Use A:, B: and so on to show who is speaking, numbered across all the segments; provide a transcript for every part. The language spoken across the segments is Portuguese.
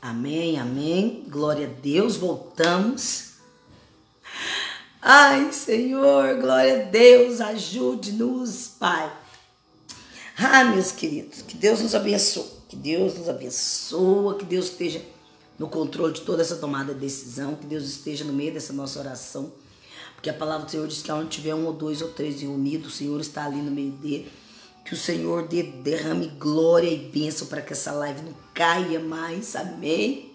A: Amém, amém. Glória a Deus, voltamos. Ai, Senhor, glória a Deus, ajude-nos, Pai. Meus queridos, que Deus nos abençoe, que Deus nos abençoe, que Deus esteja no controle de toda essa tomada de decisão, que Deus esteja no meio dessa nossa oração, porque a palavra do Senhor diz que onde tiver 1 ou 2 ou 3 reunidos, o Senhor está ali no meio dele. Que o Senhor derrame glória e bênção para que essa live não caia mais, amém?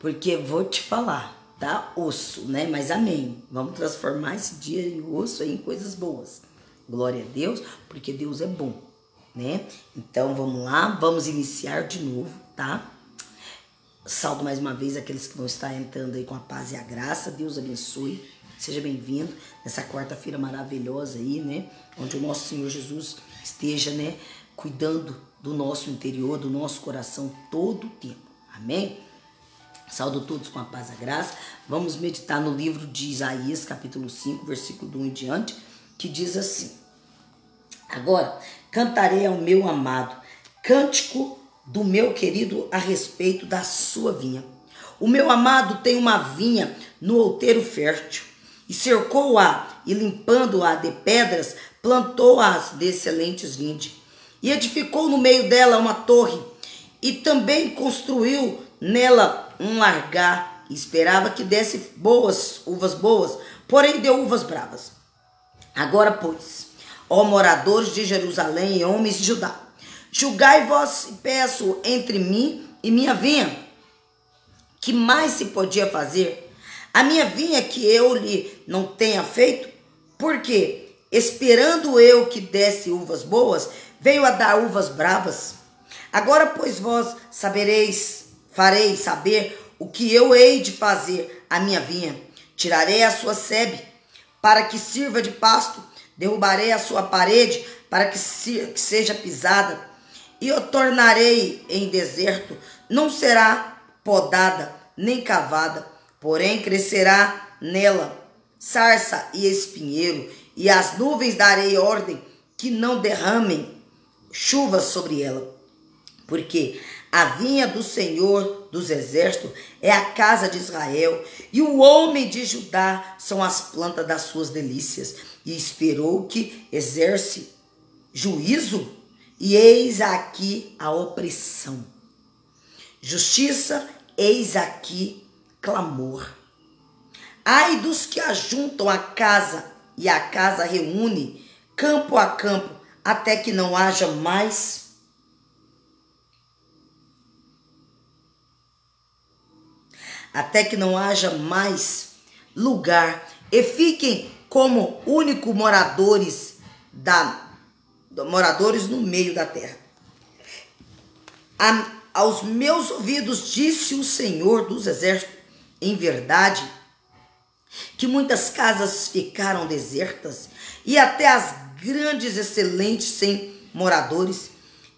A: Porque vou te falar, tá? Osso, né? Mas amém. Vamos transformar esse dia em osso aí em coisas boas. Glória a Deus, porque Deus é bom, né? Então vamos lá, vamos iniciar de novo, tá? Saldo mais uma vez aqueles que vão estar entrando aí com a paz e a graça. Deus abençoe. Seja bem-vindo nessa quarta-feira maravilhosa aí, né? Onde o nosso Senhor Jesus esteja, né? Cuidando do nosso interior, do nosso coração todo o tempo. Amém? Saúdo todos com a paz e a graça. Vamos meditar no livro de Isaías, capítulo 5, versículo 1 em diante, que diz assim: Agora cantarei ao meu amado, cântico do meu querido a respeito da sua vinha. O meu amado tem uma vinha no outeiro fértil, e cercou-a, e limpando-a de pedras, plantou-as de excelentes vinde, e edificou no meio dela uma torre, e também construiu nela um largar, e esperava que desse uvas boas, porém deu uvas bravas. Agora, pois, ó moradores de Jerusalém e homens de Judá, julgai vós e peço entre mim e minha vinha, que mais se podia fazer? A minha vinha que eu lhe não tenha feito? Porque, esperando eu que desse uvas boas, veio a dar uvas bravas. Agora, pois, vós fareis saber o que eu hei de fazer à minha vinha. Tirarei a sua sebe, para que sirva de pasto, derrubarei a sua parede, para que seja pisada, e eu tornarei em deserto, não será podada, nem cavada, porém crescerá nela sarça e espinheiro, e as nuvens darei ordem que não derramem chuvas sobre ela. Porque a vinha do Senhor dos exércitos é a casa de Israel, e o homem de Judá são as plantas das suas delícias. E esperou que exerce juízo, e eis aqui a opressão. Justiça, eis aqui clamor. Ai dos que ajuntam a casa, e a casa reúne, campo a campo, até que não haja mais lugar, e fiquem como único moradores no meio da terra. Aos meus ouvidos disse o Senhor dos exércitos, em verdade, que muitas casas ficaram desertas, e até as grandes excelentes sem moradores,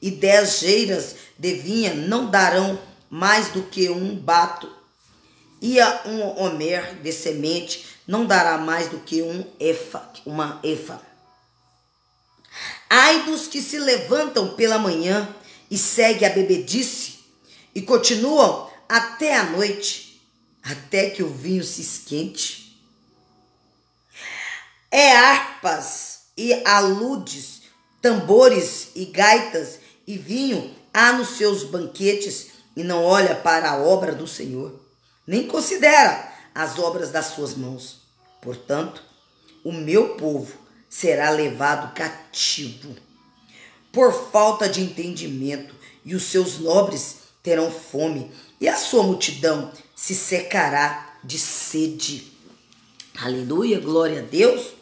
A: e 10 geiras de vinha não darão mais do que um bato, e a um homer de semente não dará mais do que uma efa. Ai dos que se levantam pela manhã e seguem a bebedice, e continuam até a noite, até que o vinho se esquente. É harpas e aludes, tambores e gaitas e vinho há nos seus banquetes, e não olha para a obra do Senhor, nem considera as obras das suas mãos. Portanto, o meu povo será levado cativo por falta de entendimento, e os seus nobres terão fome, e a sua multidão se secará de sede. Aleluia, glória a Deus.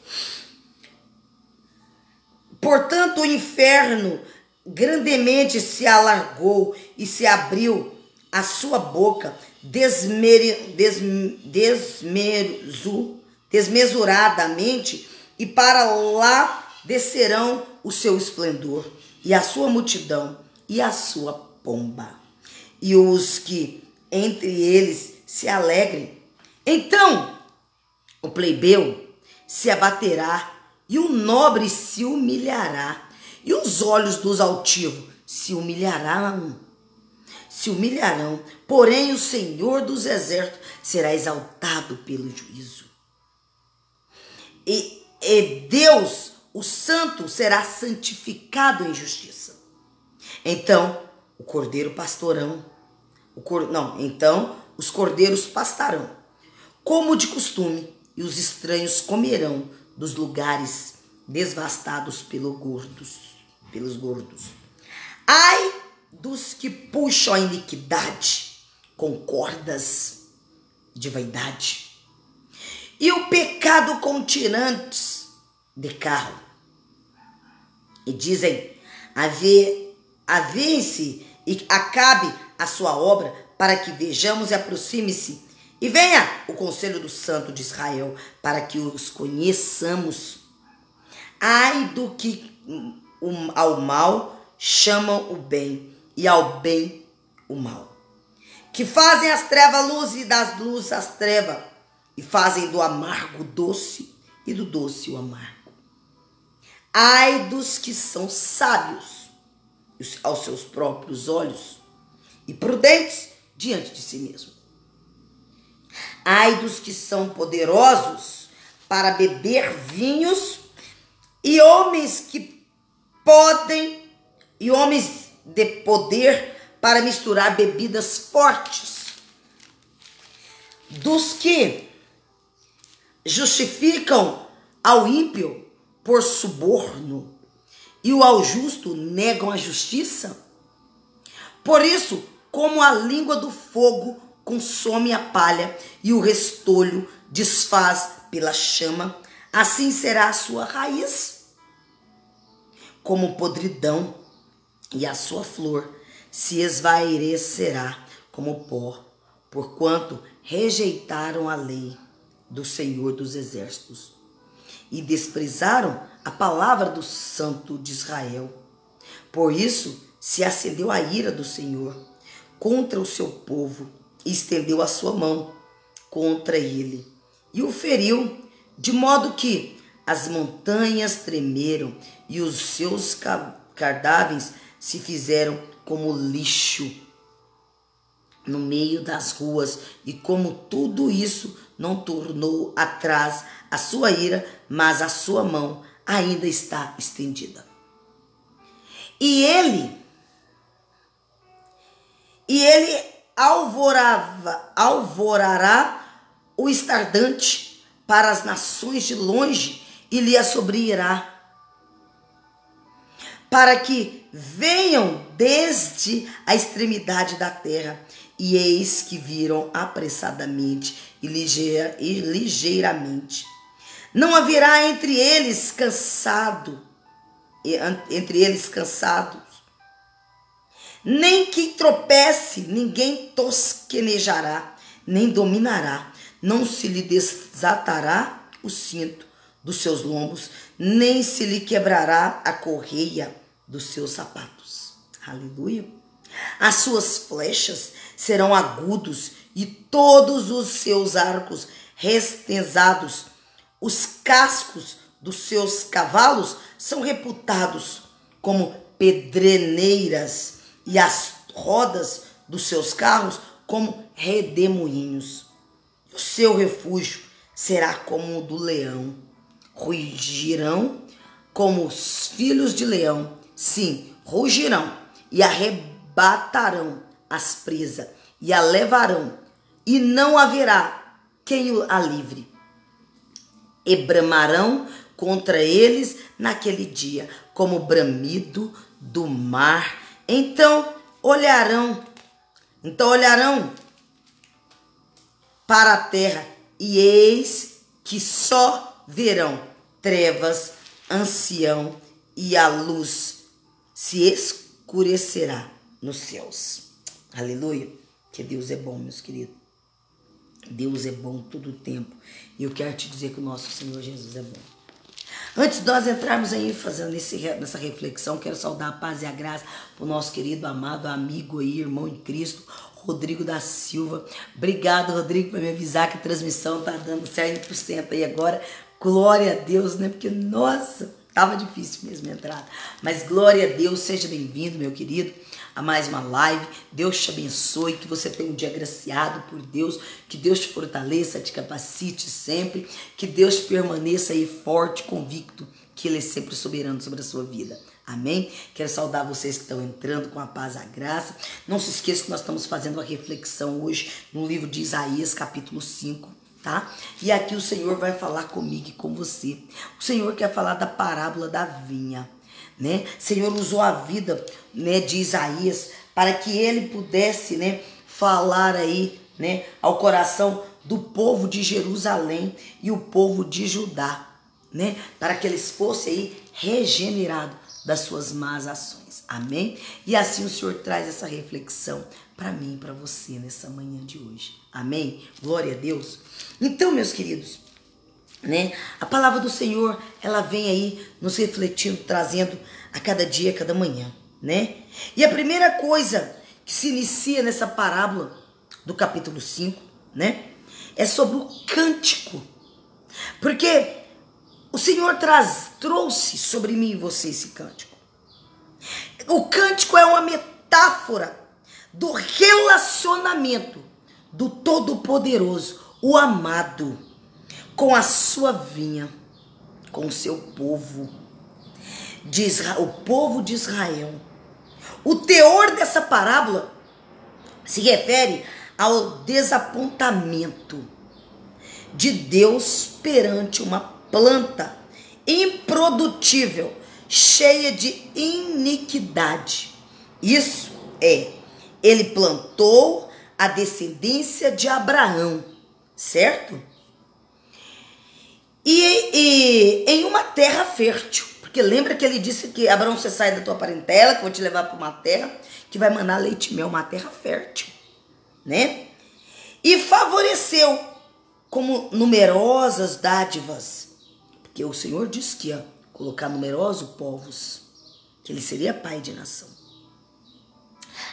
A: Portanto, o inferno grandemente se alargou e se abriu a sua boca desmesuradamente, e para lá descerão o seu esplendor, e a sua multidão, e a sua pomba, e os que entre eles se alegrem. Então o plebeu se abaterá, e o nobre se humilhará, e os olhos dos altivos se humilharão. se humilharão, porém o Senhor dos exércitos será exaltado pelo juízo. E Deus, o santo, será santificado em justiça. Então, o cordeiro pastorão, então os cordeiros pastarão, como de costume, e os estranhos comerão dos lugares devastados pelos gordos. Ai dos que puxam a iniquidade com cordas de vaidade, e o pecado com tirantes de carro, e dizem: avê-se e acabe a sua obra, para que vejamos e aproxime-se, e venha o conselho do Santo de Israel, para que os conheçamos. Ai do que ao mal chamam o bem, e ao bem o mal, que fazem as trevas luz e das luzes as trevas, e fazem do amargo doce e do doce o amargo. Ai dos que são sábios aos seus próprios olhos e prudentes diante de si mesmo. Ai dos que são poderosos para beber vinhos e homens de poder para misturar bebidas fortes. Dos que justificam ao ímpio por suborno e ao justo negam a justiça. Por isso, como a língua do fogo consome a palha e o restolho desfaz pela chama, assim será a sua raiz como podridão, e a sua flor se esvairecerá como pó, porquanto rejeitaram a lei do Senhor dos exércitos e desprezaram a palavra do Santo de Israel. Por isso se acendeu a ira do Senhor contra o seu povo e estendeu a sua mão contra ele e o feriu, de modo que as montanhas tremeram e os seus cadáveres se fizeram como lixo no meio das ruas, e como tudo isso não tornou atrás a sua ira, mas a sua mão ainda está estendida. E ele alvorará o estardante para as nações de longe e lhe assobriará, para que venham desde a extremidade da terra, e eis que viram apressadamente e ligeiramente. Não haverá entre eles cansados, nem que tropece, ninguém tosquenejará, nem dominará, não se lhe desatará o cinto dos seus lombos, nem se lhe quebrará a correia dos seus sapatos. Aleluia. As suas flechas serão agudos e todos os seus arcos restenzados. Os cascos dos seus cavalos são reputados como pedreneiras e as rodas dos seus carros como redemoinhos. O seu refúgio será como o do leão. Rugirão como os filhos de leão. Sim, rugirão e arrebatarão as presas e a levarão, e não haverá quem a livre. E bramarão contra eles naquele dia, como bramido do mar. Então olharão para a terra, e eis que só verão trevas, ancião, e a luz se escurecerá nos céus. Aleluia. Que Deus é bom, meus queridos. Deus é bom todo o tempo. E eu quero te dizer que o nosso Senhor Jesus é bom. Antes de nós entrarmos aí fazendo nessa reflexão, quero saudar a paz e a graça para o nosso querido, amado amigo aí, irmão em Cristo, Rodrigo da Silva. Obrigado, Rodrigo, por me avisar que a transmissão está dando 100% aí agora. Glória a Deus, né? Porque, nossa, estava difícil mesmo a entrada. Mas glória a Deus, seja bem-vindo, meu querido. a mais uma live. Deus te abençoe, que você tenha um dia agraciado por Deus, que Deus te fortaleça, te capacite sempre, que Deus permaneça aí forte, convicto, que Ele é sempre soberano sobre a sua vida. Amém? Quero saudar vocês que estão entrando com a paz e a graça. Não se esqueça que nós estamos fazendo uma reflexão hoje no livro de Isaías, capítulo 5, tá? E aqui o Senhor vai falar comigo e com você. O Senhor quer falar da parábola da vinha, né? O Senhor usou a vida, né, de Isaías para que ele pudesse, né, falar aí, né, ao coração do povo de Jerusalém e o povo de Judá, né, para que eles fossem aí regenerados das suas más ações. Amém? E assim o Senhor traz essa reflexão para mim e para você nessa manhã de hoje. Amém? Glória a Deus. Então, meus queridos, né, a palavra do Senhor, ela vem aí nos refletindo, trazendo a cada dia, a cada manhã, né? E a primeira coisa que se inicia nessa parábola do capítulo 5, né, é sobre o cântico. Porque o Senhor trouxe sobre mim e você esse cântico. O cântico é uma metáfora do relacionamento do Todo-Poderoso, o amado, com a sua vinha, com o seu povo, o povo de Israel. O teor dessa parábola se refere ao desapontamento de Deus perante uma planta improdutível, cheia de iniquidade. Isso é, ele plantou a descendência de Abraão, certo? E em uma terra fértil, porque lembra que ele disse que Abraão, você sai da tua parentela, que eu vou te levar para uma terra que vai manar leite e mel, uma terra fértil, né? E favoreceu como numerosas dádivas, porque o Senhor disse que ia colocar numerosos povos, que ele seria pai de nação.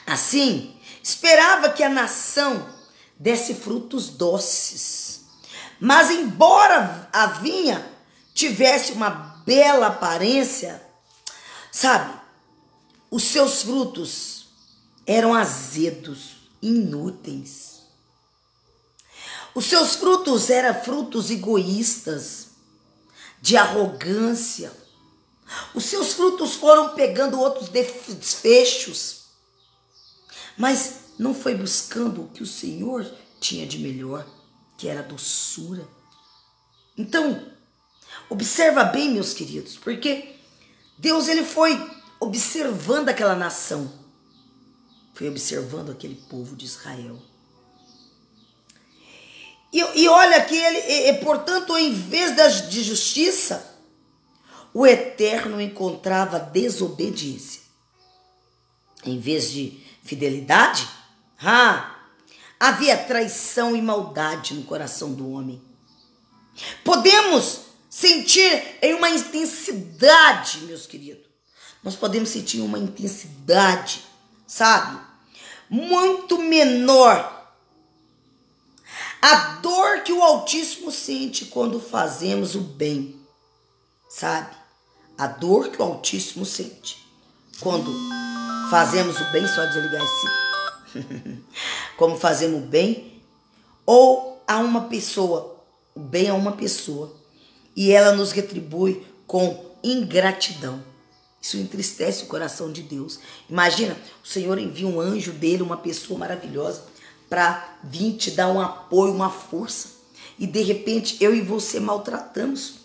A: Assim, esperava que a nação desse frutos doces. Mas embora a vinha tivesse uma bela aparência, sabe, os seus frutos eram azedos, inúteis. Os seus frutos eram frutos egoístas, de arrogância. Os seus frutos foram pegando outros desfechos, mas não foi buscando o que o Senhor tinha de melhor, que era a doçura. Então, observa bem, meus queridos, porque Deus, ele foi observando aquela nação, foi observando aquele povo de Israel. E olha que ele, portanto, em vez de justiça, o Eterno encontrava desobediência. Em vez de fidelidade, havia traição e maldade no coração do homem. Podemos sentir em uma intensidade, meus queridos. Nós podemos sentir uma intensidade, sabe? Muito menor. A dor que o Altíssimo sente quando fazemos o bem, sabe? A dor que o Altíssimo sente quando fazemos o bem, só desligar esse. Como fazemos o bem, ou a uma pessoa, o bem a uma pessoa, e ela nos retribui com ingratidão. Isso entristece o coração de Deus. Imagina, o Senhor envia um anjo dele, uma pessoa maravilhosa, para vir te dar um apoio, uma força. E de repente eu e você maltratamos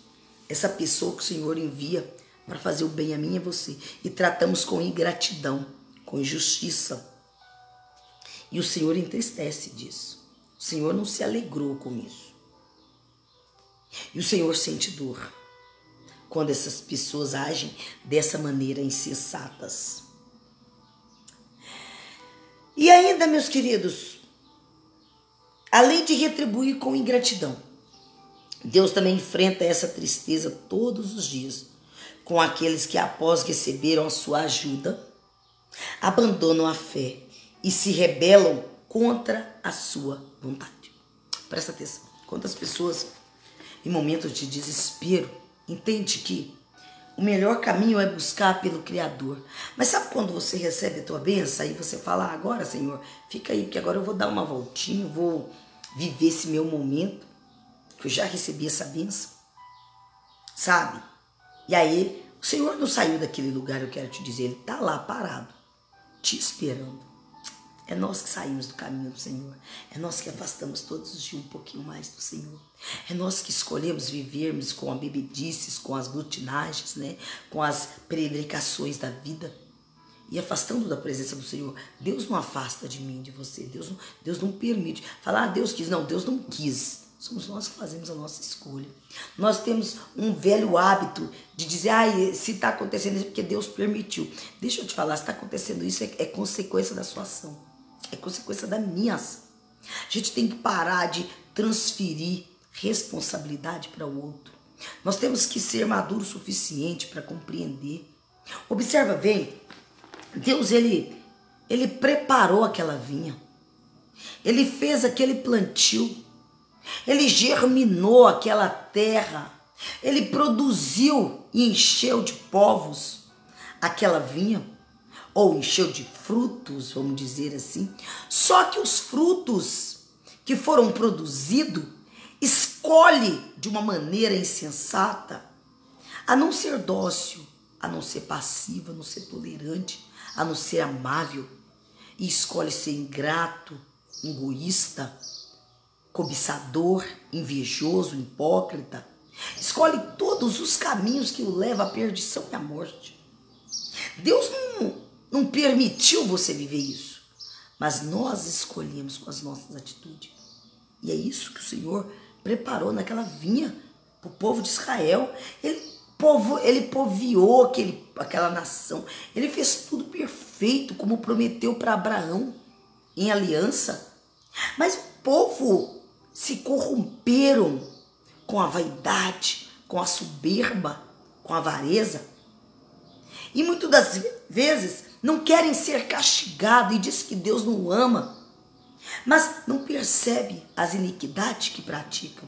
A: essa pessoa que o Senhor envia para fazer o bem a mim e a você. E tratamos com ingratidão, com injustiça. E o Senhor entristece disso. O Senhor não se alegrou com isso. E o Senhor sente dor quando essas pessoas agem dessa maneira insensatas. E ainda, meus queridos, além de retribuir com ingratidão, Deus também enfrenta essa tristeza todos os dias com aqueles que, após receberam a sua ajuda, abandonam a fé e se rebelam contra a sua vontade. Presta atenção. Quantas pessoas, em momentos de desespero, entende que o melhor caminho é buscar pelo Criador. Mas sabe quando você recebe a tua bênção, aí você fala, agora, Senhor, fica aí, porque agora eu vou dar uma voltinha, vou viver esse meu momento, que eu já recebi essa bênção, sabe? E aí, o Senhor não saiu daquele lugar, eu quero te dizer, Ele está lá parado, te esperando. É nós que saímos do caminho do Senhor. É nós que afastamos todos os dias um pouquinho mais do Senhor. É nós que escolhemos vivermos com as bebedices, com as glutinagens, né? Com as prevaricações da vida. E afastando da presença do Senhor. Deus não afasta de mim, de você. Deus não permite. Falar, Deus quis. Não, Deus não quis. Somos nós que fazemos a nossa escolha. Nós temos um velho hábito de dizer, se está acontecendo isso é porque Deus permitiu. Deixa eu te falar, se está acontecendo isso é consequência da sua ação. É consequência da minha ação. A gente tem que parar de transferir responsabilidade para o outro. Nós temos que ser maduro o suficiente para compreender. Observa bem, Deus ele preparou aquela vinha. Ele fez aquele plantio. Ele germinou aquela terra. Ele produziu e encheu de povos aquela vinha. Ou encheu de frutos, vamos dizer assim. Só que os frutos que foram produzidos, escolhe de uma maneira insensata, a não ser dócil, a não ser passiva, a não ser tolerante, a não ser amável, e escolhe ser ingrato, egoísta, cobiçador, invejoso, hipócrita. Escolhe todos os caminhos que o levam à perdição e à morte. Deus não permitiu você viver isso, mas nós escolhemos com as nossas atitudes. E é isso que o Senhor preparou naquela vinha para o povo de Israel. Ele povoou aquela nação. Ele fez tudo perfeito, como prometeu para Abraão em aliança. Mas o povo se corromperam com a vaidade, com a soberba, com a avareza. E muitas das vezes não querem ser castigados e diz que Deus não ama, mas não percebe as iniquidades que praticam.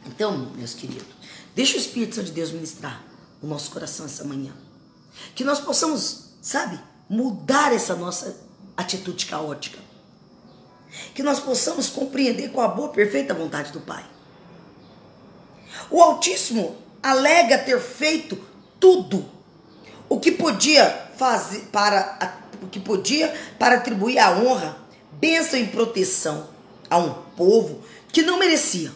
A: Então, meus queridos, deixa o Espírito Santo de Deus ministrar o nosso coração essa manhã. Que nós possamos, mudar essa nossa atitude caótica. Que nós possamos compreender com a boa, perfeita vontade do Pai. O Altíssimo alega ter feito tudo o que podia fazer para atribuir a honra, bênção e proteção a um povo que não merecia.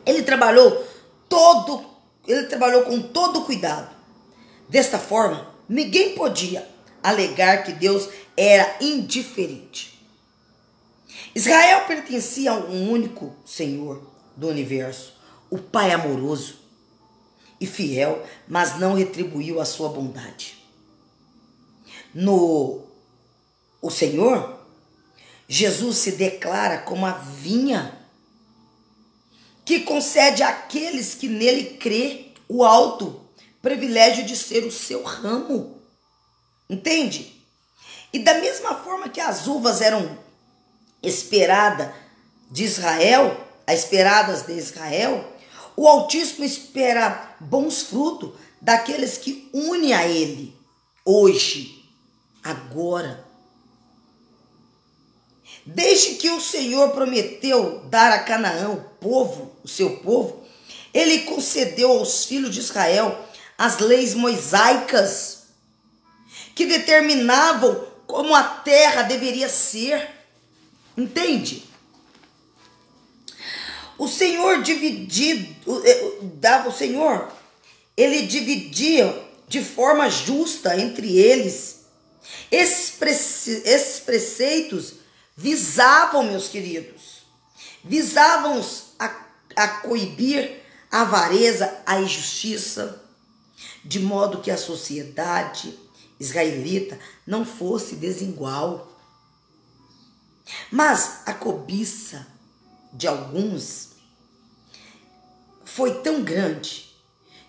A: Ele trabalhou com todo cuidado. Desta forma, ninguém podia alegar que Deus era indiferente. Israel pertencia a um único Senhor do universo, o Pai amoroso e fiel, mas não retribuiu a sua bondade. O Senhor, Jesus se declara como a vinha que concede àqueles que nele crê o alto privilégio de ser o seu ramo. Entende? E da mesma forma que as uvas eram esperadas de Israel, o Altíssimo espera bons frutos daqueles que unem a Ele hoje, agora. Desde que o Senhor prometeu dar a Canaã o seu povo, Ele concedeu aos filhos de Israel as leis mosaicas que determinavam como a terra deveria ser. Entende? O Senhor ele dividia de forma justa entre eles. Esses preceitos visavam, meus queridos, a coibir a avareza, a injustiça, de modo que a sociedade israelita não fosse desigual. Mas a cobiça de alguns foi tão grande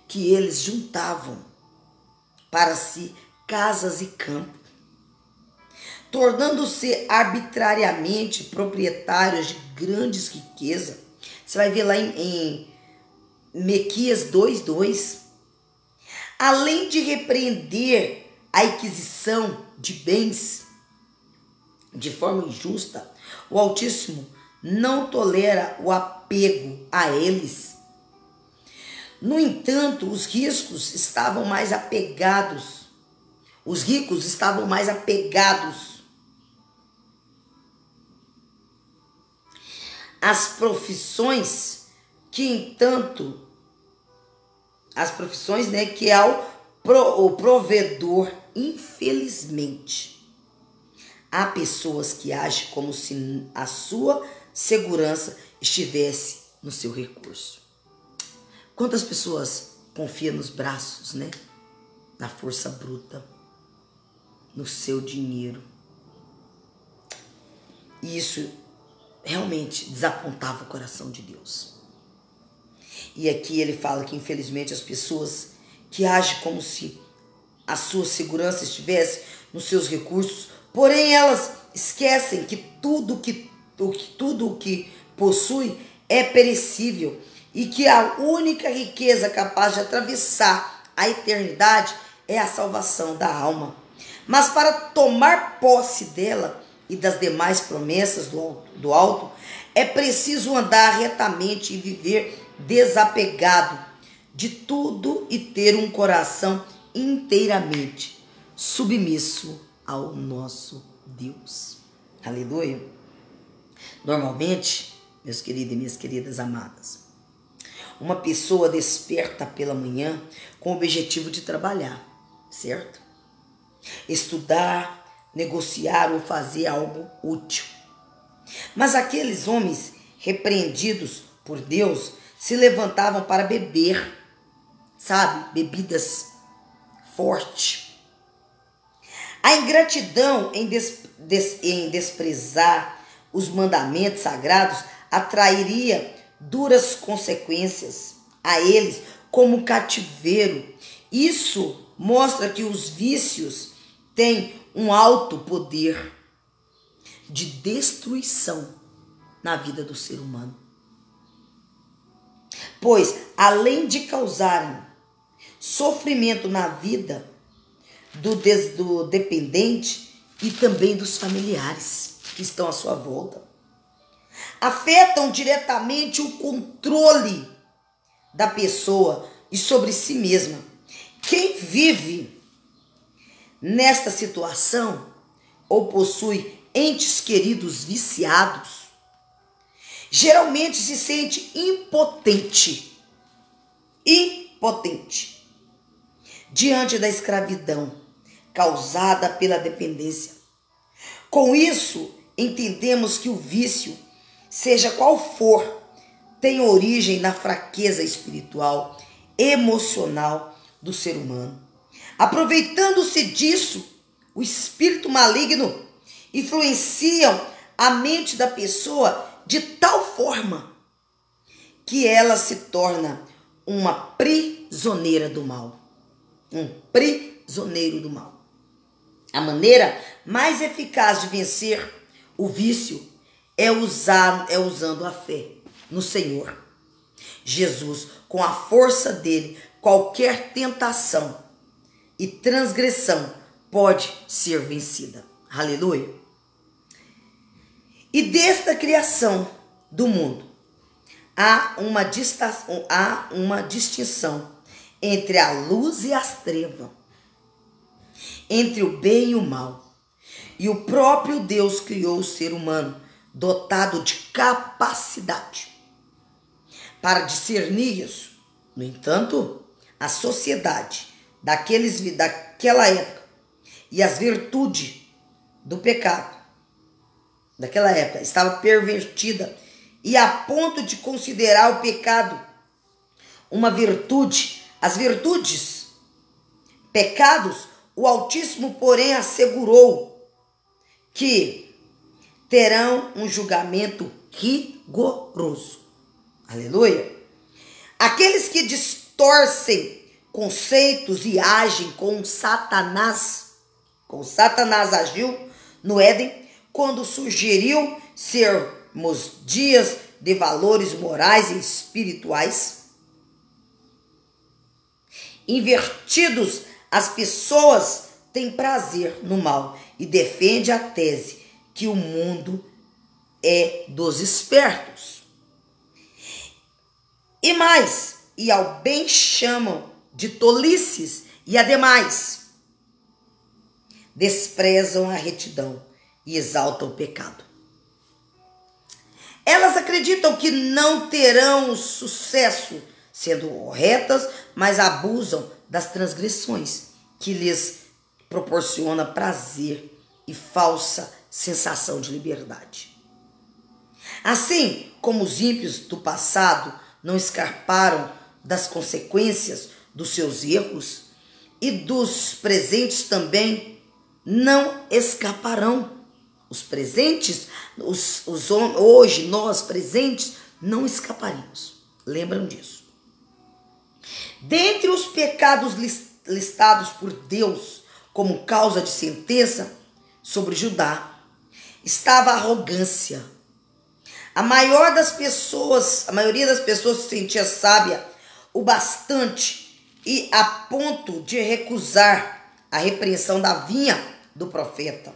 A: que eles juntavam para si casas e campos, tornando-se arbitrariamente proprietários de grandes riquezas. Você vai ver lá em Miqueias 2:2, além de repreender a aquisição de bens de forma injusta, o Altíssimo não tolera o apego a eles. No entanto, os ricos estavam mais apegados às profissões que é o provedor. Infelizmente, há pessoas que agem como se a sua segurança estivesse no seu recurso. Quantas pessoas confiam nos braços, né? Na força bruta, no seu dinheiro. E isso realmente desapontava o coração de Deus. E aqui ele fala que, infelizmente, as pessoas que agem como se a sua segurança estivesse nos seus recursos, porém elas esquecem que tudo o que possui é perecível e que a única riqueza capaz de atravessar a eternidade é a salvação da alma. Mas para tomar posse dela e das demais promessas do alto, é preciso andar retamente e viver desapegado de tudo e ter um coração inteiramente submisso ao nosso Deus. Aleluia. Normalmente, meus queridos e minhas queridas amadas, uma pessoa desperta pela manhã com o objetivo de trabalhar, certo? Estudar, negociar ou fazer algo útil. Mas aqueles homens repreendidos por Deus se levantavam para beber, bebidas fortes. A ingratidão em desprezar os mandamentos sagrados atrairia duras consequências a eles como cativeiro. Isso mostra que os vícios têm um alto poder de destruição na vida do ser humano. Pois, além de causarem sofrimento na vida do dependente e também dos familiares que estão à sua volta, afetam diretamente o controle da pessoa e sobre si mesma. Quem vive nesta situação ou possui entes queridos viciados, geralmente se sente impotente diante da escravidão causada pela dependência. Com isso, entendemos que o vício, seja qual for, tem origem na fraqueza espiritual, emocional do ser humano. Aproveitando-se disso, o espírito maligno influenciam a mente da pessoa de tal forma que ela se torna uma prisioneira do mal. Um prisioneiro do mal. A maneira mais eficaz de vencer o vício é usando a fé no Senhor Jesus. Com a força dele, qualquer tentação e transgressão pode ser vencida. Aleluia. E desta criação do mundo, há uma distinção entre a luz e as trevas, entre o bem e o mal. E o próprio Deus criou o ser humano dotado de capacidade para discernir isso. No entanto, a sociedade daquela época e as virtudes do pecado daquela época estava pervertida e a ponto de considerar o pecado uma virtude. As virtudes, pecados, o Altíssimo, porém, assegurou que terão um julgamento rigoroso. Aleluia. Aqueles que distorcem conceitos e agem como Satanás agiu no Éden, quando sugeriu sermos dias de valores morais e espirituais. Invertidos, as pessoas têm prazer no mal e defende a tese que o mundo é dos espertos. E mais, e ao bem chamam de tolices e ademais desprezam a retidão e exaltam o pecado. Elas acreditam que não terão sucesso sendo corretas, mas abusam das transgressões que lhes proporciona prazer e falsa sensação de liberdade. Assim como os ímpios do passado não escaparam das consequências dos seus erros, e dos presentes também não escaparão. Os presentes, hoje nós presentes, não escaparíamos. Lembram disso. Dentre os pecados listados por Deus como causa de sentença sobre Judá, estava a arrogância. A maioria das pessoas se sentia sábia o bastante e a ponto de recusar a repreensão da vinha do profeta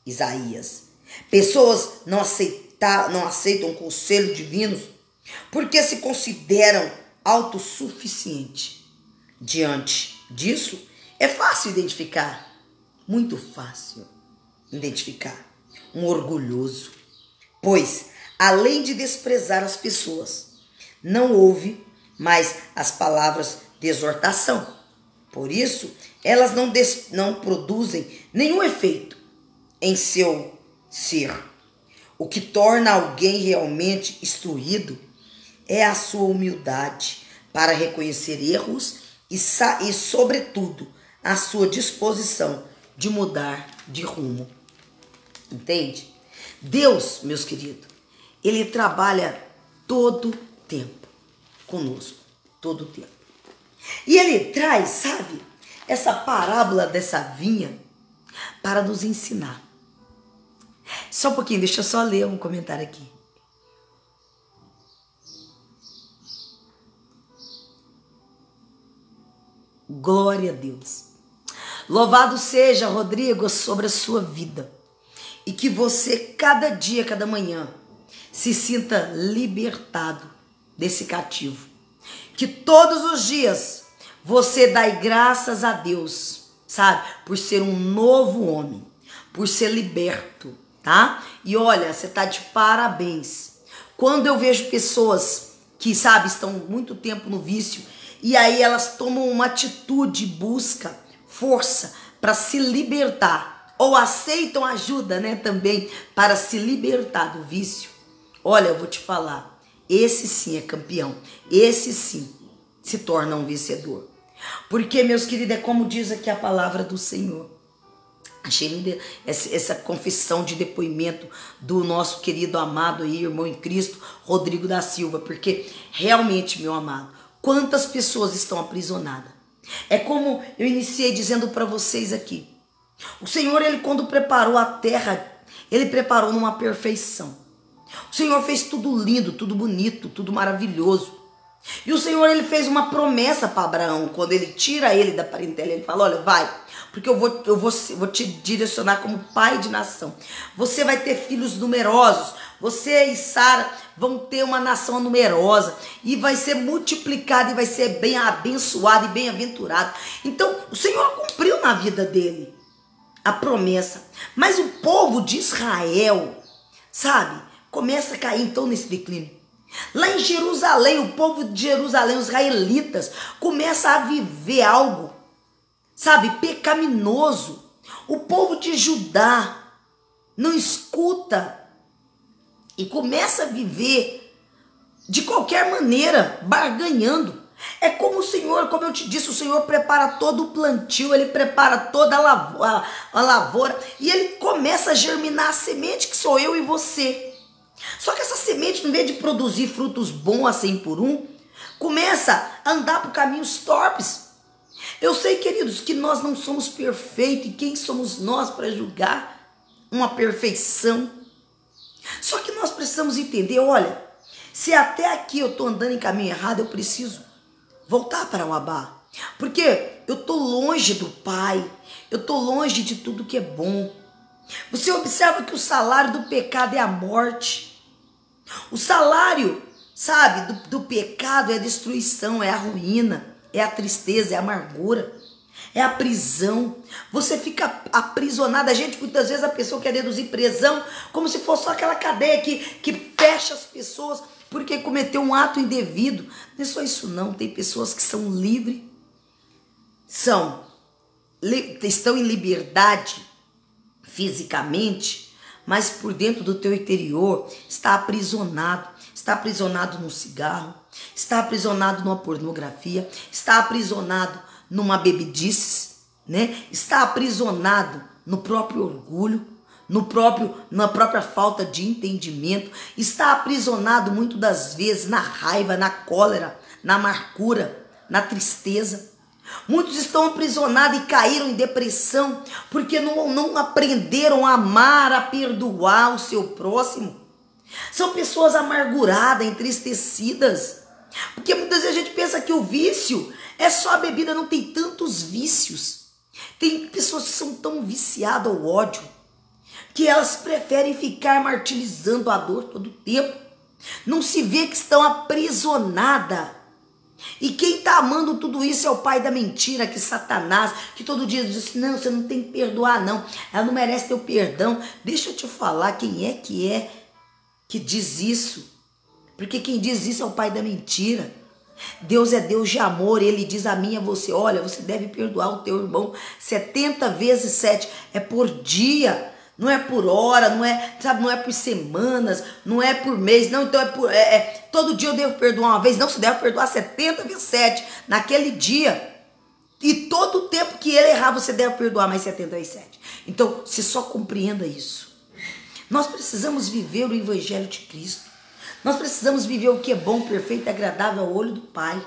A: Isaías. Pessoas não aceitam conselhos divinos porque se consideram autossuficientes. Diante disso, é fácil identificar, muito fácil identificar, um orgulhoso, pois, além de desprezar as pessoas, não ouve mais as palavras de exortação. Por isso, elas não produzem nenhum efeito em seu ser. O que torna alguém realmente instruído é a sua humildade para reconhecer erros e sobretudo, a sua disposição de mudar de rumo. Entende? Deus, meus queridos, Ele trabalha todo o tempo conosco, todo o tempo. E Ele traz, sabe, essa parábola dessa vinha para nos ensinar. Só um pouquinho, deixa eu só ler um comentário aqui. Glória a Deus. Louvado seja, Rodrigo, sobre a sua vida. E que você, cada dia, cada manhã, se sinta libertado desse cativo. Que todos os dias você dá graças a Deus, sabe? Por ser um novo homem, por ser liberto, tá? E olha, você tá de parabéns. Quando eu vejo pessoas que, sabe, estão muito tempo no vício, e aí elas tomam uma atitude, busca força para se libertar, ou aceitam ajuda, né, também, para se libertar do vício. Olha, eu vou te falar, esse sim é campeão, esse sim se torna um vencedor. Porque, meus queridos, é como diz aqui a palavra do Senhor. Achei linda essa confissão de depoimento do nosso querido amado aí, irmão em Cristo, Rodrigo da Silva, porque realmente, meu amado, quantas pessoas estão aprisionadas. É como eu iniciei dizendo para vocês aqui. O Senhor, Ele quando preparou a terra, Ele preparou numa perfeição. O Senhor fez tudo lindo, tudo bonito, tudo maravilhoso. E o Senhor, Ele fez uma promessa para Abraão. Quando Ele tira ele da parentela, Ele fala, olha, vai, porque eu vou te direcionar como pai de nação. Você vai ter filhos numerosos. Você e Sara vão ter uma nação numerosa. E vai ser multiplicado e vai ser bem abençoado e bem-aventurado. Então, o Senhor cumpriu na vida dele a promessa. Mas o povo de Israel, sabe, começa a cair então nesse declínio. Lá em Jerusalém, o povo de Jerusalém, os israelitas, começa a viver algo, sabe, pecaminoso. O povo de Judá não escuta e começa a viver de qualquer maneira, barganhando. É como o Senhor, como eu te disse, o Senhor prepara todo o plantio, Ele prepara toda a lavoura e Ele começa a germinar a semente que sou eu e você. Só que essa semente, em vez de produzir frutos bons a 100 por 1, começa a andar por caminhos torpes. Eu sei, queridos, que nós não somos perfeitos. E quem somos nós para julgar uma perfeição? Só que nós precisamos entender, olha, se até aqui eu estou andando em caminho errado, eu preciso voltar para o Abá. Porque eu estou longe do Pai, eu estou longe de tudo que é bom. Você observa que o salário do pecado é a morte. O salário, sabe, do pecado é a destruição, é a ruína, é a tristeza, é a amargura, é a prisão. Você fica aprisionado. A gente, muitas vezes, a pessoa quer deduzir prisão como se fosse só aquela cadeia que fecha as pessoas porque cometeu um ato indevido. Não é só isso não, tem pessoas que são livres, estão em liberdade fisicamente, mas por dentro do teu interior está aprisionado num cigarro, está aprisionado numa pornografia, está aprisionado numa bebidice, né? Está aprisionado no próprio orgulho, na própria falta de entendimento, está aprisionado muitas das vezes na raiva, na cólera, na amargura, na tristeza. Muitos estão aprisionados e caíram em depressão porque não aprenderam a amar, a perdoar o seu próximo. São pessoas amarguradas, entristecidas. Porque muitas vezes a gente pensa que o vício é só a bebida, não tem tantos vícios. Tem pessoas que são tão viciadas ao ódio que elas preferem ficar martirizando a dor todo o tempo. Não se vê que estão aprisionadas. E quem está amando tudo isso é o pai da mentira, que Satanás, que todo dia diz, não, você não tem que perdoar não, ela não merece teu perdão. Deixa eu te falar quem é que diz isso, porque quem diz isso é o pai da mentira. Deus é Deus de amor, ele diz a mim e a você, olha, você deve perdoar o teu irmão 70 vezes 7, é por dia. Não é por hora, não é, sabe, não é por semanas, não é por mês, não, então todo dia eu devo perdoar uma vez, não, você deve perdoar 70 vezes 7 naquele dia. E todo o tempo que ele errar, você deve perdoar mais 70 vezes 7. Então, você só compreenda isso. Nós precisamos viver o Evangelho de Cristo. Nós precisamos viver o que é bom, perfeito e agradável ao olho do Pai.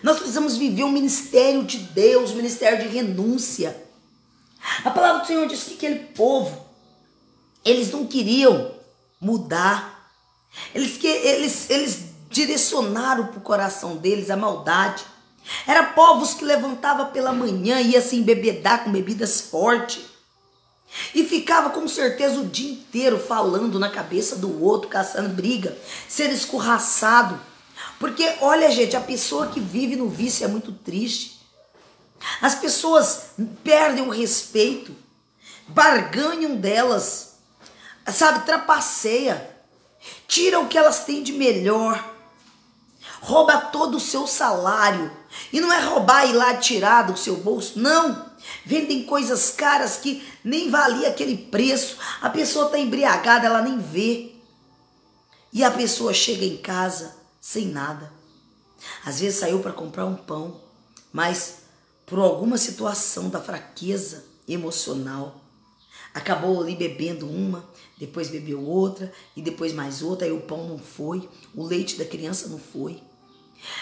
A: Nós precisamos viver o ministério de Deus, o ministério de renúncia. A palavra do Senhor diz que aquele povo, eles não queriam mudar. Eles direcionaram para o coração deles a maldade. Eram povos que levantavam pela manhã e iam se embebedar com bebidas fortes. E ficava com certeza o dia inteiro falando na cabeça do outro, caçando briga, sendo escorraçado. Porque, olha gente, a pessoa que vive no vício é muito triste. As pessoas perdem o respeito, barganham delas, sabe, trapaceia, tira o que elas têm de melhor, rouba todo o seu salário. E não é roubar e ir lá tirar do seu bolso, não. Vendem coisas caras que nem valia aquele preço. A pessoa está embriagada, ela nem vê. E a pessoa chega em casa sem nada. Às vezes saiu para comprar um pão, mas por alguma situação da fraqueza emocional, acabou ali bebendo uma, depois bebeu outra, e depois mais outra, aí o pão não foi, o leite da criança não foi.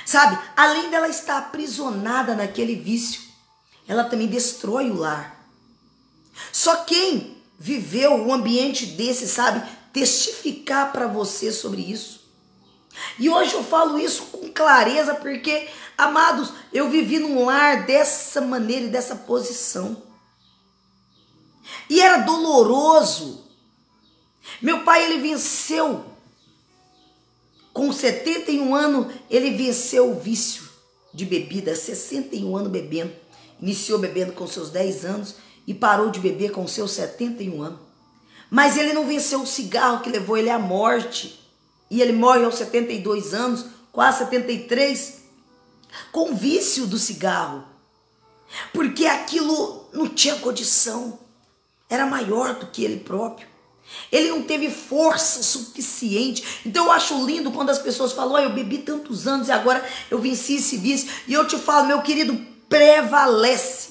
A: Sabe, além dela estar aprisionada naquele vício, ela também destrói o lar. Só quem viveu um ambiente desse sabe testificar para você sobre isso. E hoje eu falo isso com clareza porque, amados, eu vivi num lar dessa maneira e dessa posição. E era doloroso. Meu pai, ele venceu. Com 71 anos, ele venceu o vício de bebida. 61 anos bebendo. Iniciou bebendo com seus 10 anos e parou de beber com seus 71 anos. Mas ele não venceu o cigarro que levou ele à morte. E ele morre aos 72 anos, quase 73, com o vício do cigarro. Porque aquilo não tinha condição. Era maior do que ele próprio. Ele não teve força suficiente. Então eu acho lindo quando as pessoas falam, eu bebi tantos anos e agora eu venci esse vício. E eu te falo, meu querido, prevalece.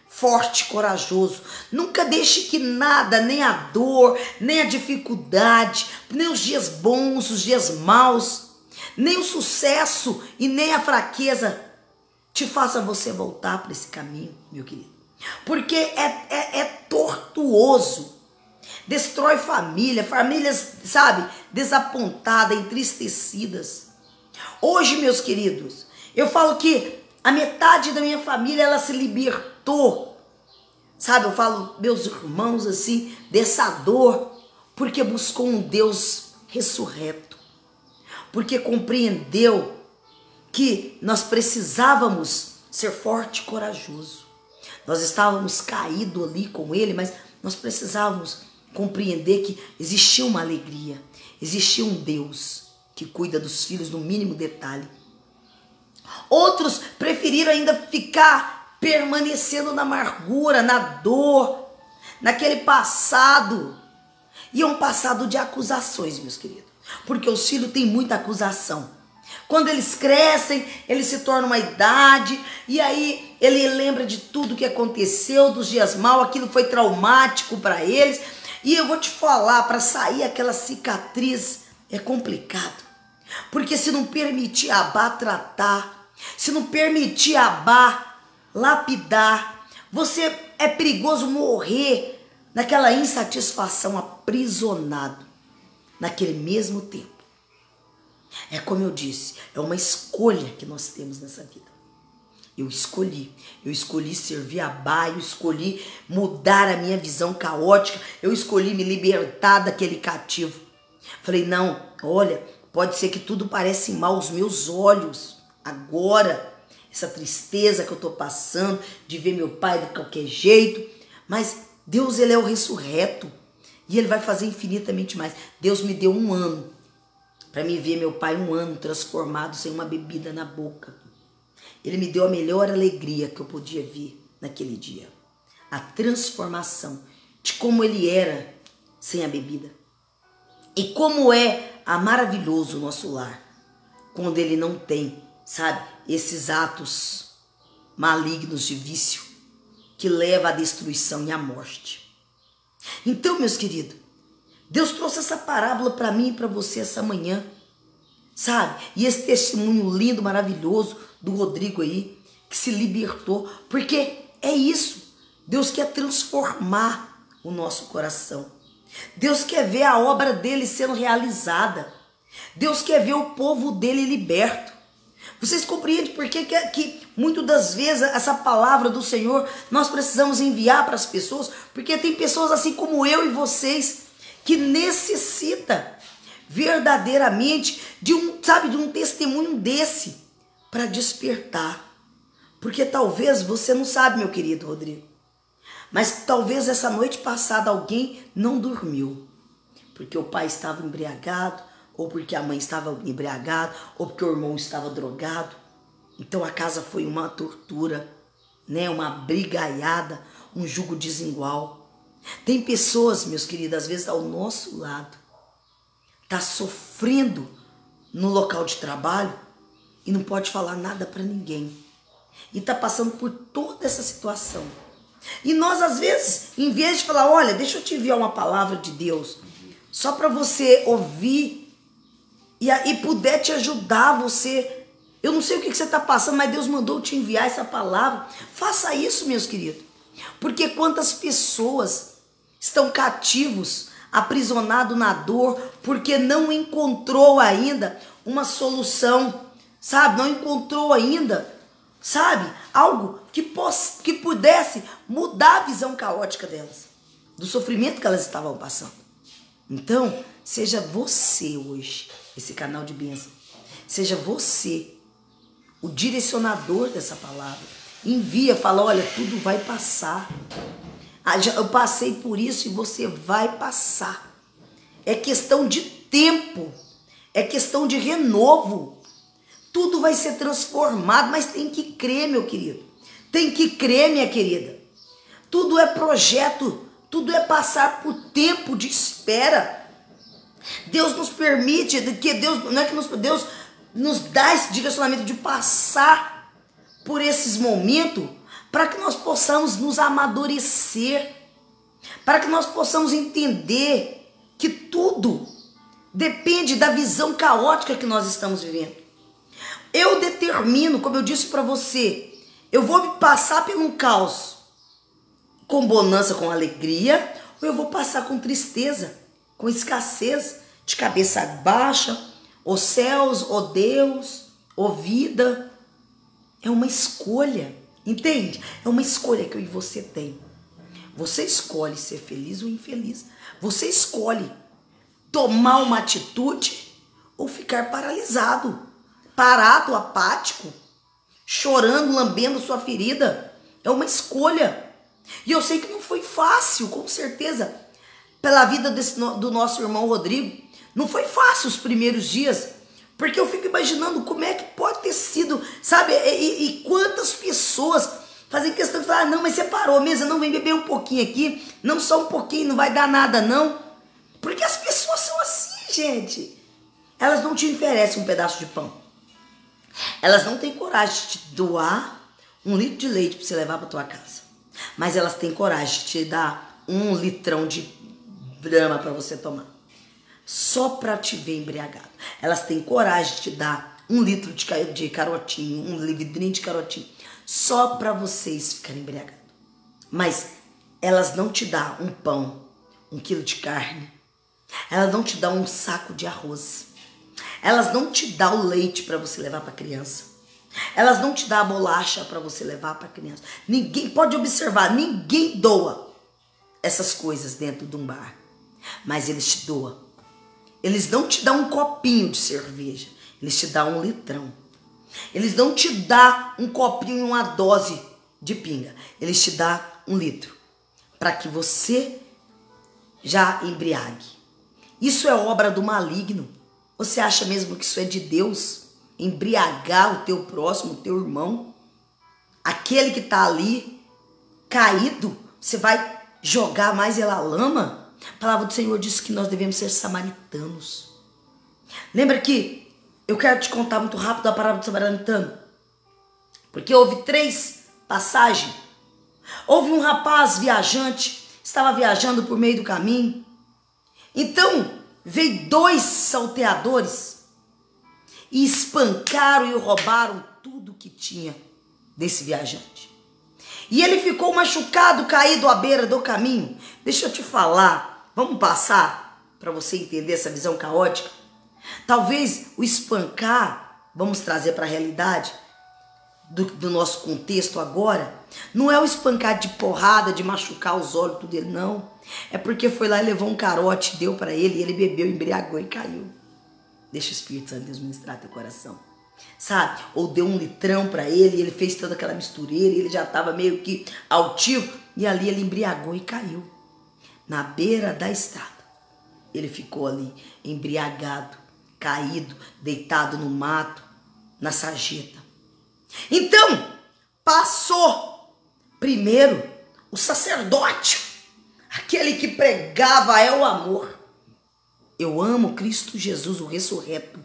A: Forte, corajoso. Nunca deixe que nada, nem a dor, nem a dificuldade, nem os dias bons, os dias maus, nem o sucesso e nem a fraqueza te faça você voltar para esse caminho, meu querido. Porque é tortuoso. Destrói família, famílias, sabe, desapontadas, entristecidas. Hoje, meus queridos, eu falo que A metade da minha família, ela se libertou. Sabe, eu falo, meus irmãos, assim, dessa dor, porque buscou um Deus ressurreto. Porque compreendeu que nós precisávamos ser forte e corajoso. Nós estávamos caídos ali com ele, mas nós precisávamos compreender que existia uma alegria, existia um Deus que cuida dos filhos no mínimo detalhe. Outros preferiram ainda ficar permanecendo na amargura, na dor, naquele passado. E é um passado de acusações, meus queridos. Porque os filhos têm muita acusação. Quando eles crescem, eles se tornam uma idade, e aí ele lembra de tudo que aconteceu, dos dias maus, aquilo foi traumático para eles. E eu vou te falar, para sair aquela cicatriz é complicado. Porque se não permitir Abá tratar, se não permitir Abá lapidar, você é perigoso morrer naquela insatisfação, aprisionado naquele mesmo tempo. É como eu disse, é uma escolha que nós temos nessa vida. Eu escolhi servir Abá, eu escolhi mudar a minha visão caótica, eu escolhi me libertar daquele cativo. Falei, não, olha, pode ser que tudo parece mal aos meus olhos agora, essa tristeza que eu estou passando, de ver meu pai de qualquer jeito, mas Deus, ele é o ressurreto, e ele vai fazer infinitamente mais. Deus me deu 1 ano, para me ver meu pai 1 ano transformado, sem uma bebida na boca. Ele me deu a melhor alegria que eu podia ver naquele dia. A transformação de como ele era sem a bebida. E como é maravilhoso o nosso lar, quando ele não tem, sabe, esses atos malignos de vício que leva à destruição e à morte. Então, meus queridos, Deus trouxe essa parábola para mim e para você essa manhã, sabe? E esse testemunho lindo, maravilhoso do Rodrigo aí, que se libertou, porque é isso. Deus quer transformar o nosso coração. Deus quer ver a obra dele sendo realizada. Deus quer ver o povo dele liberto. Vocês compreendem por que muitas das vezes essa palavra do Senhor nós precisamos enviar para as pessoas? Porque tem pessoas assim como eu e vocês que necessita verdadeiramente de um testemunho desse para despertar. Porque talvez você não sabe, meu querido Rodrigo, mas talvez essa noite passada alguém não dormiu, porque o pai estava embriagado, ou porque a mãe estava embriagada, ou porque o irmão estava drogado. Então a casa foi uma tortura, né? Uma brigaiada, um jugo desigual. Tem pessoas, meus queridos, às vezes ao nosso lado, tá sofrendo no local de trabalho e não pode falar nada para ninguém. E tá passando por toda essa situação. E nós, às vezes, em vez de falar, olha, deixa eu te enviar uma palavra de Deus, só para você ouvir e puder te ajudar, você... Eu não sei o que você está passando, mas Deus mandou te enviar essa palavra. Faça isso, meus queridos. Porque quantas pessoas estão cativos, aprisionados na dor, porque não encontrou ainda uma solução, sabe? Não encontrou ainda, sabe? Algo que pudesse mudar a visão caótica delas, do sofrimento que elas estavam passando. Então, seja você hoje esse canal de bênção. Seja você o direcionador dessa palavra. Envia, fala, olha, tudo vai passar. Eu passei por isso e você vai passar. É questão de tempo. É questão de renovo. Tudo vai ser transformado, mas tem que crer, meu querido. Tem que crer, minha querida. Tudo é projeto, tudo é passar por tempo de espera. Deus nos permite, que Deus, não é que Deus nos dá esse direcionamento de passar por esses momentos para que nós possamos nos amadurecer, para que nós possamos entender que tudo depende da visão caótica que nós estamos vivendo. Eu determino, como eu disse para você, eu vou passar por um caos com bonança, com alegria, ou eu vou passar com tristeza, com escassez, de cabeça baixa, ó céus, ó Deus, ó vida. É uma escolha, entende? É uma escolha que eu e você tem. Você escolhe ser feliz ou infeliz. Você escolhe tomar uma atitude ou ficar paralisado, parado, apático, chorando, lambendo sua ferida. É uma escolha. E eu sei que não foi fácil, com certeza, pela vida do nosso irmão Rodrigo. Não foi fácil os primeiros dias, porque eu fico imaginando como é que pode ter sido, sabe? E quantas pessoas fazem questão de falar, não, mas você parou mesmo, não, vem beber um pouquinho aqui, não só um pouquinho, não vai dar nada não. Porque as pessoas são assim, gente. Elas não te oferecem um pedaço de pão. Elas não têm coragem de te doar 1 litro de leite para você levar para tua casa. Mas elas têm coragem de te dar 1 litrão de Brahma para você tomar. Só para te ver embriagado. Elas têm coragem de te dar 1 litro de carotinho, 1 vidrinho de carotinho. Só para vocês ficarem embriagados. Mas elas não te dão um pão, 1 quilo de carne. Elas não te dão um saco de arroz. Elas não te dão o leite para você levar para a criança. Elas não te dão a bolacha para você levar para a criança. Ninguém pode observar, ninguém doa essas coisas dentro de um bar. Mas eles te doam. Eles não te dão um copinho de cerveja. Eles te dão 1 litrão. Eles não te dão um copinho e uma dose de pinga. Eles te dão 1 litro. Para que você já embriague. Isso é obra do maligno. Você acha mesmo que isso é de Deus? Embriagar o teu próximo, o teu irmão? Aquele que está ali, caído, você vai jogar mais ele à lama? A palavra do Senhor diz que nós devemos ser samaritanos. Lembra que eu quero te contar muito rápido a parábola do samaritano? Porque houve 3 passagens. Houve um rapaz viajante, estava viajando por meio do caminho. Então, veio 2 salteadores e espancaram e roubaram tudo que tinha desse viajante. E ele ficou machucado, caído à beira do caminho. Deixa eu te falar, vamos passar para você entender essa visão caótica? Talvez o espancar, vamos trazer para a realidade do nosso contexto agora, não é o espancar de porrada, de machucar os olhos, tudo dele, não. É porque foi lá e levou um carote, deu para ele, e ele bebeu, embriagou e caiu. Deixa o Espírito Santo de Deus ministrar teu coração. Sabe? Ou deu 1 litrão para ele, e ele fez toda aquela mistureira, e ele já estava meio que altivo, e ali ele embriagou e caiu. Na beira da estrada. Ele ficou ali, embriagado, caído, deitado no mato, na sarjeta. Então, passou primeiro o sacerdote, aquele que pregava é o amor. Eu amo Cristo Jesus, o ressurreto.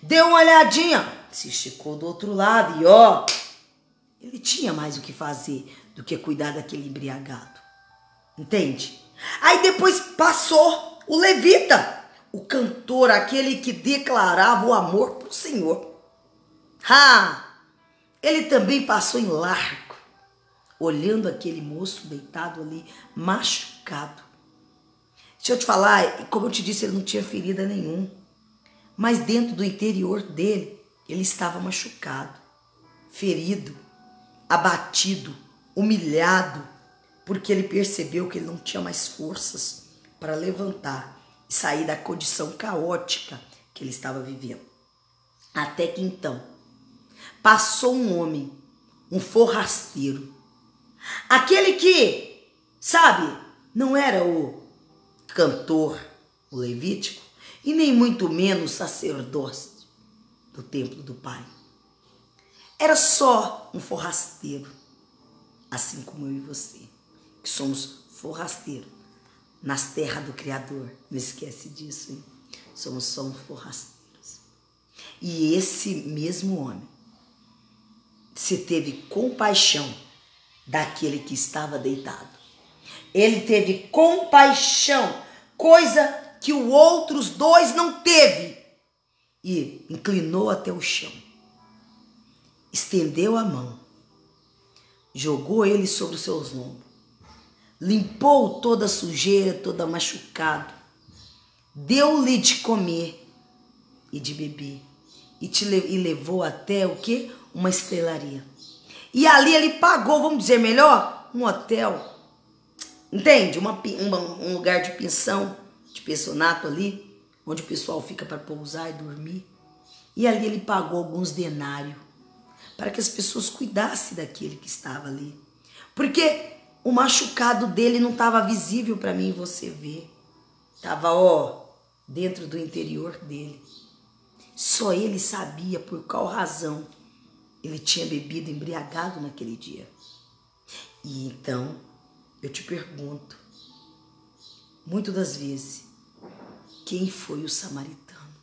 A: Deu uma olhadinha, se esticou do outro lado e ó, ele tinha mais o que fazer do que cuidar daquele embriagado. Entende? Aí depois passou o levita, o cantor, aquele que declarava o amor pro Senhor. Ele também passou em largo, olhando aquele moço deitado ali, machucado. Deixa eu te falar, como eu te disse, ele não tinha ferida nenhuma. Mas dentro do interior dele, ele estava machucado, ferido, abatido, humilhado, porque ele percebeu que ele não tinha mais forças para levantar e sair da condição caótica que ele estava vivendo. Até que então, passou um homem, um forrasteiro, aquele que, sabe, não era o cantor, o levítico, e nem muito menos sacerdote do templo do Pai. Era só um forrasteiro, assim como eu e você, que somos forrasteiros nas terras do Criador. Não esquece disso, hein? Somos só forrasteiros. E esse mesmo homem se teve compaixão daquele que estava deitado. Ele teve compaixão, coisa que os outros 2 não teve. E inclinou até o chão. Estendeu a mão. Jogou ele sobre os seus ombros. Limpou toda a sujeira, toda machucado. Deu-lhe de comer e de beber. E levou até o quê? uma estrelaria. E ali ele pagou, vamos dizer melhor, um hotel. Entende? Um lugar de pensão, de pensionato ali, onde o pessoal fica para pousar e dormir. E ali ele pagou alguns denários para que as pessoas cuidassem daquele que estava ali. Porque o machucado dele não estava visível para mim e você ver. Estava, dentro do interior dele. Só ele sabia por qual razão ele tinha bebido embriagado naquele dia. E então, eu te pergunto, muitas das vezes, quem foi o samaritano?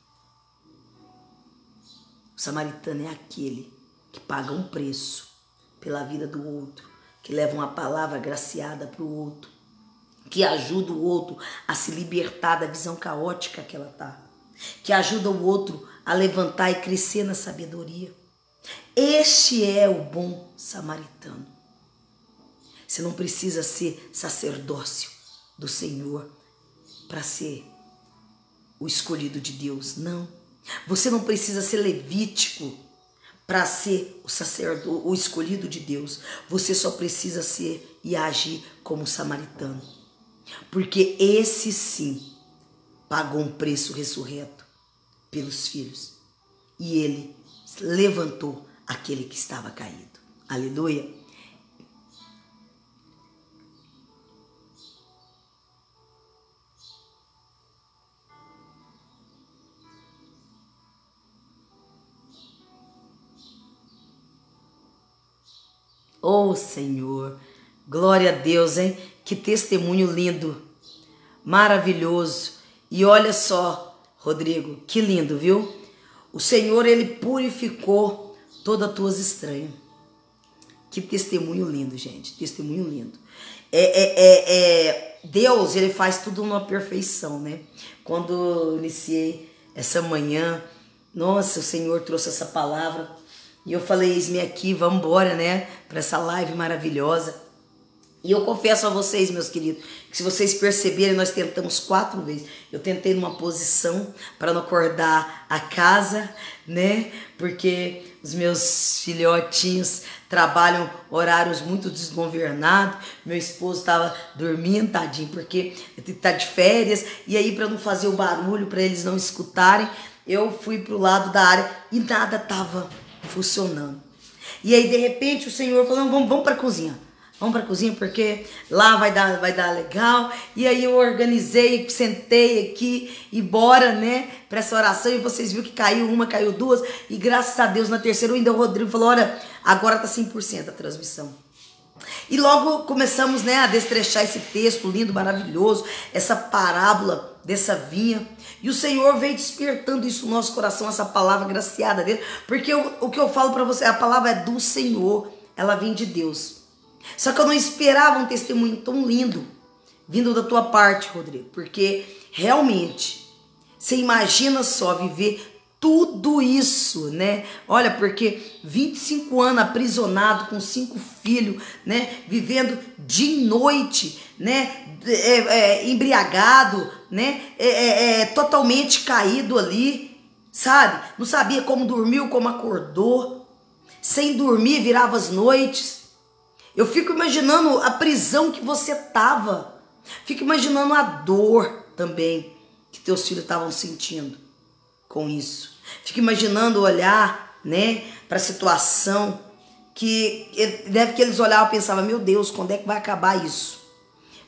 A: O samaritano é aquele que paga um preço pela vida do outro, que leva uma palavra agraciada para o outro, que ajuda o outro a se libertar da visão caótica que ela está, que ajuda o outro a levantar e crescer na sabedoria. Este é o bom samaritano. Você não precisa ser sacerdócio do Senhor para ser o escolhido de Deus, não. Você não precisa ser levítico para ser o escolhido de Deus. Você só precisa ser e agir como samaritano. Porque esse sim pagou um preço ressurreto pelos filhos. E ele levantou aquele que estava caído. Aleluia. Oh, Senhor, glória a Deus, hein? Que testemunho lindo, maravilhoso. E olha só, Rodrigo, que lindo, viu? O Senhor, ele purificou todas as tuas estranhas. Que testemunho lindo, gente, testemunho lindo. Deus, ele faz tudo numa perfeição, né? Quando eu iniciei essa manhã, nossa, o Senhor trouxe essa palavra. E eu falei, eis-me aqui, vamos embora, né? Para essa live maravilhosa. E eu confesso a vocês, meus queridos, que se vocês perceberem, nós tentamos 4 vezes. Eu tentei numa posição para não acordar a casa, né? Porque os meus filhotinhos trabalham horários muito desgovernados. Meu esposo estava dormindo, tadinho, porque ele tá de férias. E aí, para não fazer o barulho, para eles não escutarem, eu fui pro lado da área e nada tava funcionando. E aí, de repente, o Senhor falou, vamos para a cozinha. Vamos para a cozinha porque lá vai dar legal. E aí eu organizei, sentei aqui e bora, né, para essa oração. E vocês viram que caiu uma, caiu 2. E graças a Deus, na terceira, ainda o Rodrigo falou, olha, agora tá 100% a transmissão. E logo começamos, né, a destrechar esse texto lindo, maravilhoso, essa parábola dessa vinha. E o Senhor veio despertando isso no nosso coração, essa palavra graciada dele. Porque o que eu falo para você, a palavra é do Senhor, ela vem de Deus. Só que eu não esperava um testemunho tão lindo vindo da tua parte, Rodrigo. Porque realmente, você imagina só viver tudo isso, né? Olha, porque 25 anos aprisionado com 5 filhos, né? Vivendo dia e noite, né? Embriagado, né? Totalmente caído ali, sabe? Não sabia como dormiu, como acordou. Sem dormir, virava as noites. Eu fico imaginando a prisão que você tava. Fico imaginando a dor também que teus filhos estavam sentindo com isso. Fico imaginando olhar, né, para a situação que deve que eles olhavam e pensavam, meu Deus, quando é que vai acabar isso?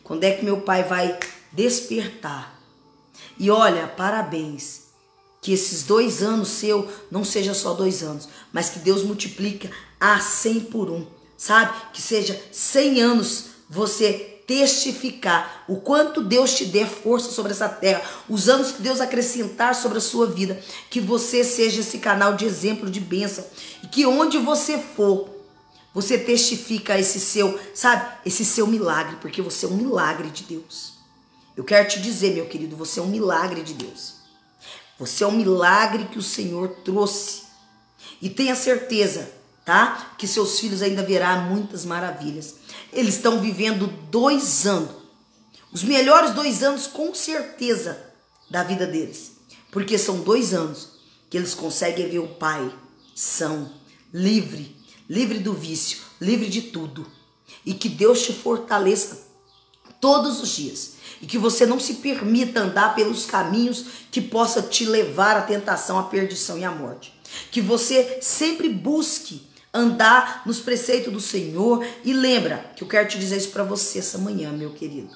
A: Quando é que meu pai vai despertar? E olha, parabéns, que esses 2 anos seu não seja só 2 anos, mas que Deus multiplica a 100 por 1, sabe? Que seja 100 anos você testificar o quanto Deus te der força sobre essa terra, os anos que Deus acrescentar sobre a sua vida, que você seja esse canal de exemplo, de bênção, e que onde você for, você testifica esse seu, sabe, esse seu milagre, porque você é um milagre de Deus. Eu quero te dizer, meu querido, você é um milagre de Deus. Você é um milagre que o Senhor trouxe. E tenha certeza, tá? Que seus filhos ainda verão muitas maravilhas. Eles estão vivendo 2 anos. Os melhores 2 anos, com certeza, da vida deles. Porque são 2 anos que eles conseguem ver o pai são, livre, livre do vício, livre de tudo. E que Deus te fortaleça todos os dias. E que você não se permita andar pelos caminhos que possa te levar à tentação, à perdição e à morte. Que você sempre busque andar nos preceitos do Senhor. E lembra que eu quero te dizer isso para você essa manhã, meu querido.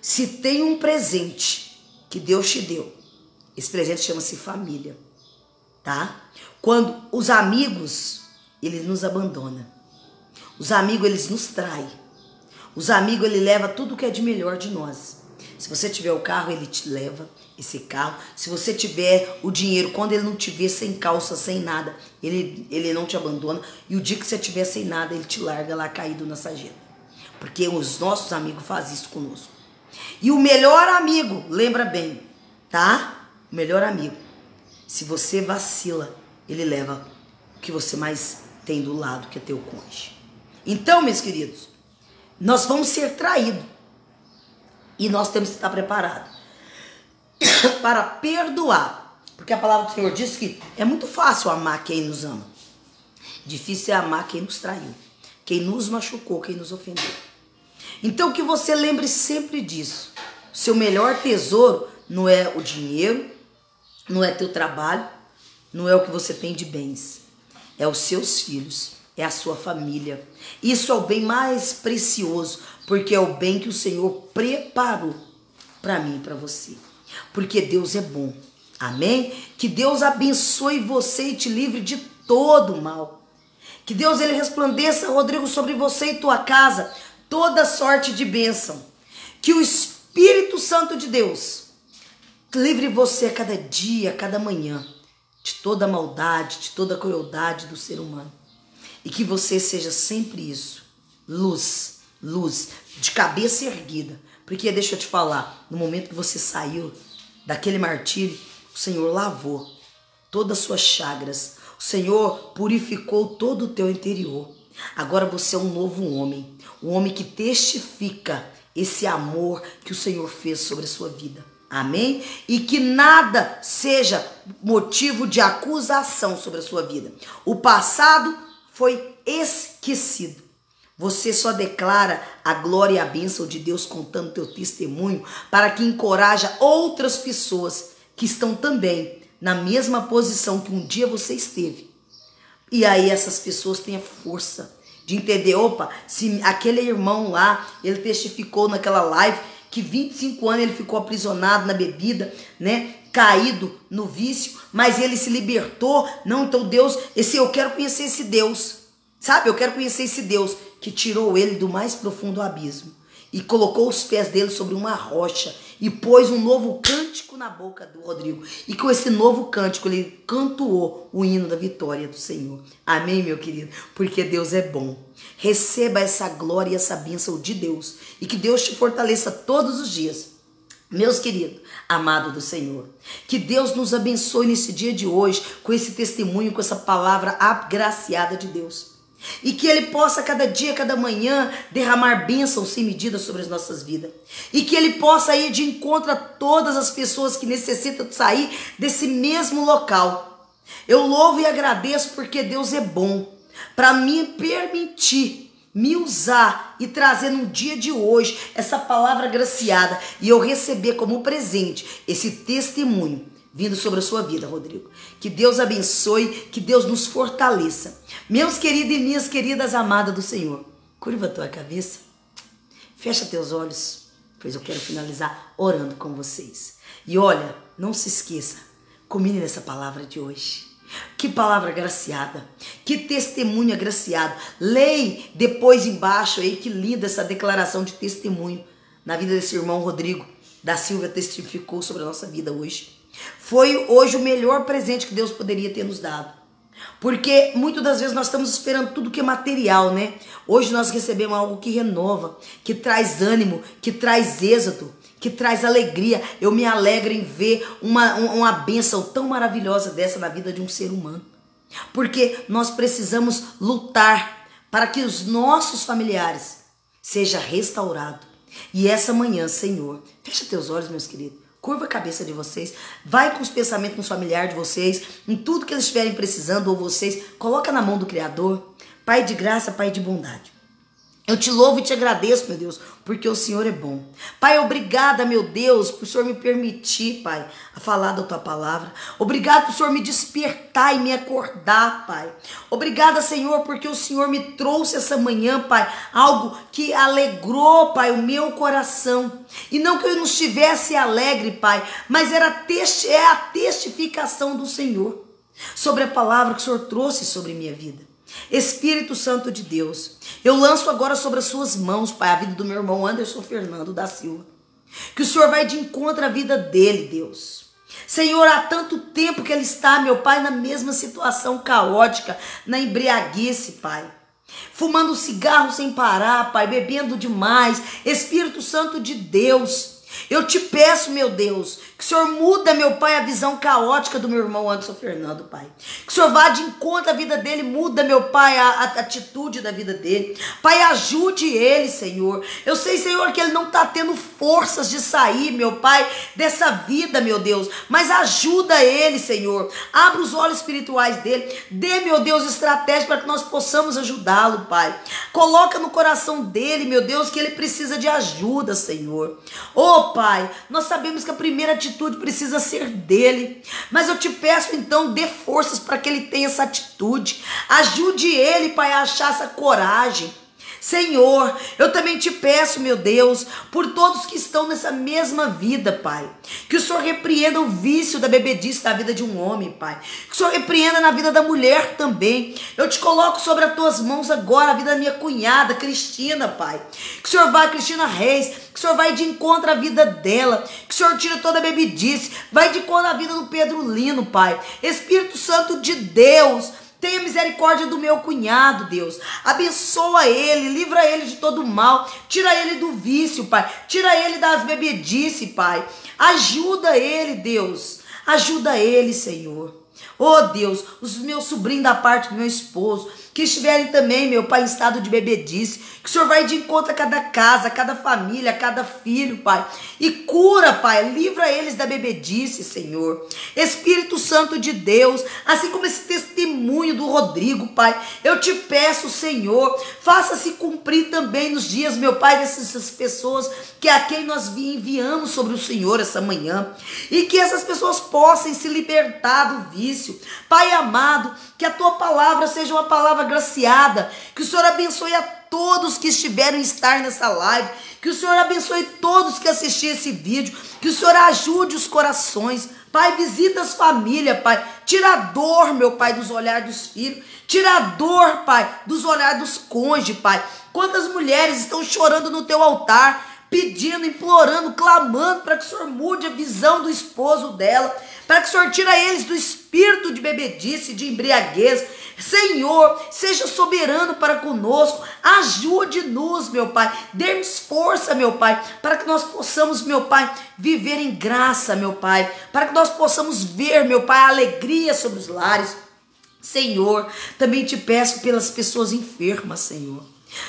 A: Se tem um presente que Deus te deu, esse presente chama-se família, tá? Quando os amigos, eles nos abandonam. Os amigos, eles nos traem. Os amigos, ele leva tudo que é de melhor de nós. Se você tiver o carro, ele te leva esse carro. Se você tiver o dinheiro, quando ele não te vê sem calça, sem nada, ele não te abandona. E o dia que você tiver sem nada, ele te larga lá caído na sarjeta. Porque os nossos amigos fazem isso conosco. E o melhor amigo, lembra bem, tá? O melhor amigo, se você vacila, ele leva o que você mais tem do lado, que é teu cônjuge. Então, meus queridos, nós vamos ser traídos. E nós temos que estar preparados para perdoar. Porque a palavra do Senhor diz que é muito fácil amar quem nos ama. Difícil é amar quem nos traiu, quem nos machucou, quem nos ofendeu. Então que você lembre sempre disso. Seu melhor tesouro não é o dinheiro, não é teu trabalho, não é o que você tem de bens. É os seus filhos, é a sua família. Isso é o bem mais precioso, porque é o bem que o Senhor preparou para mim e para você. Porque Deus é bom. Amém? Que Deus abençoe você e te livre de todo mal. Que Deus ele resplandeça, Rodrigo, sobre você e tua casa, toda sorte de bênção. Que o Espírito Santo de Deus livre você a cada dia, a cada manhã, de toda a maldade, de toda a crueldade do ser humano. E que você seja sempre isso, luz, luz, de cabeça erguida. Porque deixa eu te falar, no momento que você saiu daquele martírio, o Senhor lavou todas as suas chagras. O Senhor purificou todo o teu interior. Agora você é um novo homem. Um homem que testifica esse amor que o Senhor fez sobre a sua vida. Amém? E que nada seja motivo de acusação sobre a sua vida. O passado foi esquecido. Você só declara a glória e a bênção de Deus contando teu testemunho para que encoraja outras pessoas que estão também na mesma posição que um dia você esteve. E aí essas pessoas têm a força de entender, opa, se aquele irmão lá, ele testificou naquela live que 25 anos ele ficou aprisionado na bebida, né? Caído no vício, mas ele se libertou. Não, então Deus, eu quero conhecer esse Deus. Sabe, eu quero conhecer esse Deus que tirou ele do mais profundo abismo e colocou os pés dele sobre uma rocha e pôs um novo cântico na boca do Rodrigo. E com esse novo cântico ele cantou o hino da vitória do Senhor. Amém, meu querido? Porque Deus é bom. Receba essa glória e essa bênção de Deus e que Deus te fortaleça todos os dias. Meus queridos, amado do Senhor, que Deus nos abençoe nesse dia de hoje com esse testemunho, com essa palavra agraciada de Deus. E que Ele possa cada dia, cada manhã derramar bênçãos sem medida sobre as nossas vidas. E que Ele possa ir de encontro a todas as pessoas que necessitam sair desse mesmo local. Eu louvo e agradeço porque Deus é bom para me permitir me usar e trazer no dia de hoje essa palavra agraciada e eu receber como presente esse testemunho vindo sobre a sua vida, Rodrigo. Que Deus abençoe, que Deus nos fortaleça. Meus queridos e minhas queridas amadas do Senhor, curva a tua cabeça, fecha teus olhos, pois eu quero finalizar orando com vocês. E olha, não se esqueça, combine nessa palavra de hoje. Que palavra agraciada, que testemunho agraciado. Leia depois embaixo aí, que linda essa declaração de testemunho na vida desse irmão Rodrigo da Silva, testificou sobre a nossa vida hoje. Foi hoje o melhor presente que Deus poderia ter nos dado. Porque muitas das vezes nós estamos esperando tudo que é material, né? Hoje nós recebemos algo que renova, que traz ânimo, que traz êxito, que traz alegria. Eu me alegro em ver uma bênção tão maravilhosa dessa na vida de um ser humano. Porque nós precisamos lutar para que os nossos familiares sejam restaurados. E essa manhã, Senhor, fecha teus olhos, meus queridos. Curva a cabeça de vocês, vai com os pensamentos nos familiares de vocês, em tudo que eles estiverem precisando, ou vocês, coloca na mão do Criador. Pai de graça, Pai de bondade. Eu te louvo e te agradeço, meu Deus, porque o Senhor é bom. Pai, obrigada, meu Deus, por o Senhor me permitir, Pai, a falar da tua palavra. Obrigado por o Senhor me despertar e me acordar, Pai. Obrigada, Senhor, porque o Senhor me trouxe essa manhã, Pai, algo que alegrou, Pai, o meu coração. E não que eu não estivesse alegre, Pai, mas é a testificação do Senhor sobre a palavra que o Senhor trouxe sobre minha vida. Espírito Santo de Deus, eu lanço agora sobre as suas mãos, Pai, a vida do meu irmão Anderson Fernando da Silva. Que o Senhor vai de encontro à vida dele, Deus. Senhor, há tanto tempo que ele está, meu Pai, na mesma situação caótica, na embriaguice, Pai. Fumando cigarro sem parar, Pai, bebendo demais. Espírito Santo de Deus, eu te peço, meu Deus, que o Senhor muda, meu Pai, a visão caótica do meu irmão Anderson Fernando, Pai. Que o Senhor vá de encontro à vida dele, muda, meu Pai, a atitude da vida dele. Pai, ajude ele, Senhor. Eu sei, Senhor, que ele não está tendo forças de sair, meu Pai, dessa vida, meu Deus. Mas ajuda ele, Senhor. Abra os olhos espirituais dele. Dê, meu Deus, estratégia para que nós possamos ajudá-lo, Pai. Coloca no coração dele, meu Deus, que ele precisa de ajuda, Senhor. Oh, Pai, nós sabemos que a primeira atitude precisa ser dele, mas eu te peço então, dê forças para que ele tenha essa atitude, ajude ele, Pai, a achar essa coragem. Senhor, eu também te peço, meu Deus, por todos que estão nessa mesma vida, Pai, que o Senhor repreenda o vício da bebedice da vida de um homem, Pai, que o Senhor repreenda na vida da mulher também. Eu te coloco sobre as tuas mãos agora a vida da minha cunhada, Cristina, Pai, que o Senhor vai, Cristina Reis, que o Senhor vai de encontro à vida dela, que o Senhor tira toda a bebedice, vai de encontro à vida do Pedro Lino, Pai. Espírito Santo de Deus, tenha misericórdia do meu cunhado, Deus. Abençoa ele, livra ele de todo mal. Tira ele do vício, Pai. Tira ele das bebedices, Pai. Ajuda ele, Deus. Ajuda ele, Senhor. Oh, Deus, os meus sobrinhos da parte do meu esposo, que estiverem também, meu Pai, em estado de bebedice, que o Senhor vai de encontro a cada casa, a cada família, a cada filho, Pai, e cura, Pai, livra eles da bebedice, Senhor. Espírito Santo de Deus, assim como esse testemunho do Rodrigo, Pai, eu te peço, Senhor, faça-se cumprir também nos dias, meu Pai, dessas pessoas que a quem nós enviamos sobre o Senhor essa manhã, e que essas pessoas possam se libertar do vício. Pai amado, que a tua palavra seja uma palavra agraciada, que o Senhor abençoe a todos que estiverem estar nessa live, que o Senhor abençoe todos que assistiram esse vídeo, que o Senhor ajude os corações, Pai, visita as famílias, Pai, tira a dor, meu Pai, dos olhares dos filhos, tira a dor, Pai, dos olhares dos cônjuges, Pai. Quantas mulheres estão chorando no teu altar, pedindo, implorando, clamando para que o Senhor mude a visão do esposo dela, para que o Senhor tire eles do espírito de bebedice, de embriaguez. Senhor, seja soberano para conosco, ajude-nos, meu Pai, dê-nos força, meu Pai, para que nós possamos, meu Pai, viver em graça, meu Pai, para que nós possamos ver, meu Pai, a alegria sobre os lares. Senhor, também te peço pelas pessoas enfermas, Senhor.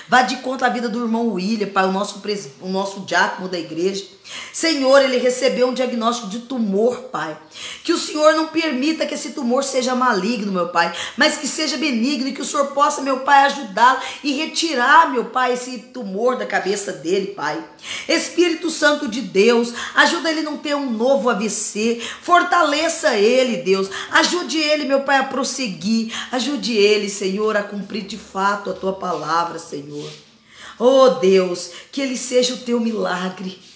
A: Vá de conta a vida do irmão William, Pai, o nosso diácono da igreja. Senhor, ele recebeu um diagnóstico de tumor, Pai. Que o Senhor não permita que esse tumor seja maligno, meu Pai, mas que seja benigno e que o Senhor possa, meu Pai, ajudá-lo e retirar, meu Pai, esse tumor da cabeça dele, Pai. Espírito Santo de Deus, ajuda ele a não ter um novo AVC, fortaleça ele, Deus, ajude ele, meu Pai, a prosseguir, ajude ele, Senhor, a cumprir de fato a tua palavra, Senhor. Oh, Deus, que ele seja o teu milagre.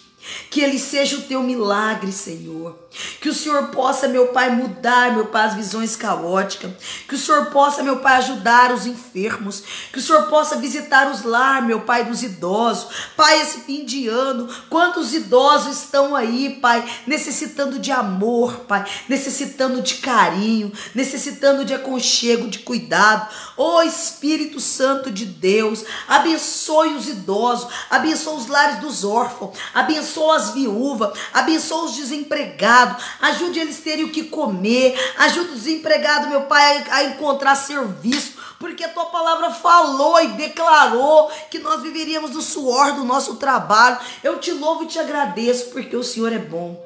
A: Que ele seja o teu milagre, Senhor. Que o Senhor possa, meu Pai, mudar, meu Pai, as visões caóticas. Que o Senhor possa, meu Pai, ajudar os enfermos. Que o Senhor possa visitar os lares, meu Pai, dos idosos. Pai, esse fim de ano, quantos idosos estão aí, Pai, necessitando de amor, Pai, necessitando de carinho, necessitando de aconchego, de cuidado. Oh, Espírito Santo de Deus, abençoe os idosos, abençoe os lares dos órfãos, abençoe as viúvas, abençoe os desempregados, ajude eles a terem o que comer, ajude os desempregados, meu Pai, a encontrar serviço, porque a tua palavra falou e declarou que nós viveríamos do suor do nosso trabalho. Eu te louvo e te agradeço, porque o Senhor é bom.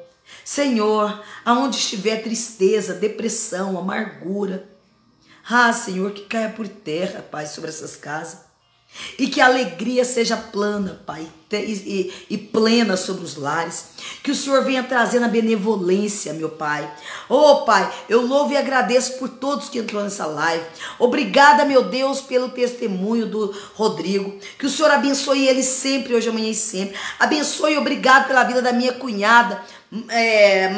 A: Senhor, aonde estiver tristeza, depressão, amargura, Senhor, que caia por terra, Pai, sobre essas casas. E que a alegria seja plana, Pai, e plena sobre os lares. Que o Senhor venha trazendo a benevolência, meu Pai. Oh, Pai, eu louvo e agradeço por todos que entrou nessa live. Obrigada, meu Deus, pelo testemunho do Rodrigo. Que o Senhor abençoe ele sempre, hoje, amanhã e sempre. Abençoe e obrigado pela vida da minha cunhada,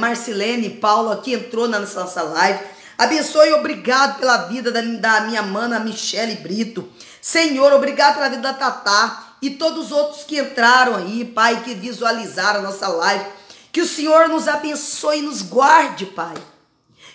A: Marcilene Paulo, que entrou nessa nossa live. Abençoe e obrigado pela vida da minha mana Michele Brito. Senhor, obrigado pela vida da Tatá e todos os outros que entraram aí, Pai, que visualizaram a nossa live. Que o Senhor nos abençoe e nos guarde, Pai.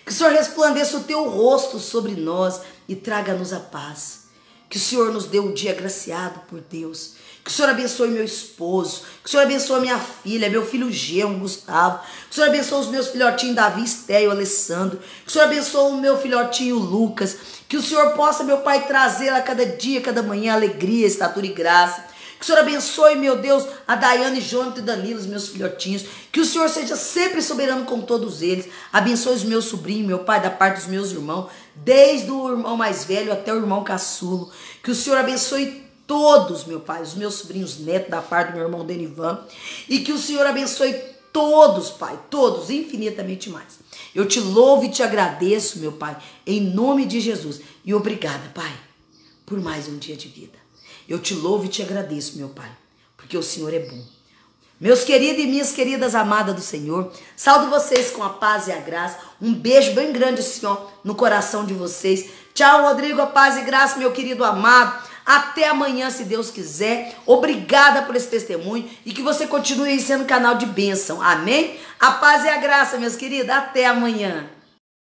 A: Que o Senhor resplandeça o teu rosto sobre nós e traga-nos a paz. Que o Senhor nos dê um dia agraciado por Deus. Que o Senhor abençoe meu esposo. Que o Senhor abençoe minha filha, meu filho Geo, Gustavo. Que o Senhor abençoe os meus filhotinhos Davi, Estéio, Alessandro. Que o Senhor abençoe o meu filhotinho Lucas. Que o Senhor possa, meu Pai, trazer a cada dia, cada manhã, alegria, estatura e graça. Que o Senhor abençoe, meu Deus, a Daiane, Jonathan e Danilo, os meus filhotinhos. Que o Senhor seja sempre soberano com todos eles. Abençoe os meus sobrinhos, meu Pai, da parte dos meus irmãos. Desde o irmão mais velho até o irmão caçulo. Que o Senhor abençoe todos, meu Pai, os meus sobrinhos netos, da parte do meu irmão Denivan. E que o Senhor abençoe todos, Pai, todos, infinitamente mais. Eu te louvo e te agradeço, meu Pai, em nome de Jesus. E obrigada, Pai, por mais um dia de vida. Eu te louvo e te agradeço, meu Pai, porque o Senhor é bom. Meus queridos e minhas queridas amadas do Senhor, saúdo vocês com a paz e a graça. Um beijo bem grande, Senhor, no coração de vocês. Tchau, Rodrigo, a paz e graça, meu querido amado. Até amanhã, se Deus quiser. Obrigada por esse testemunho e que você continue aí sendo canal de bênção. Amém? A paz e a graça, meus queridos. Até amanhã.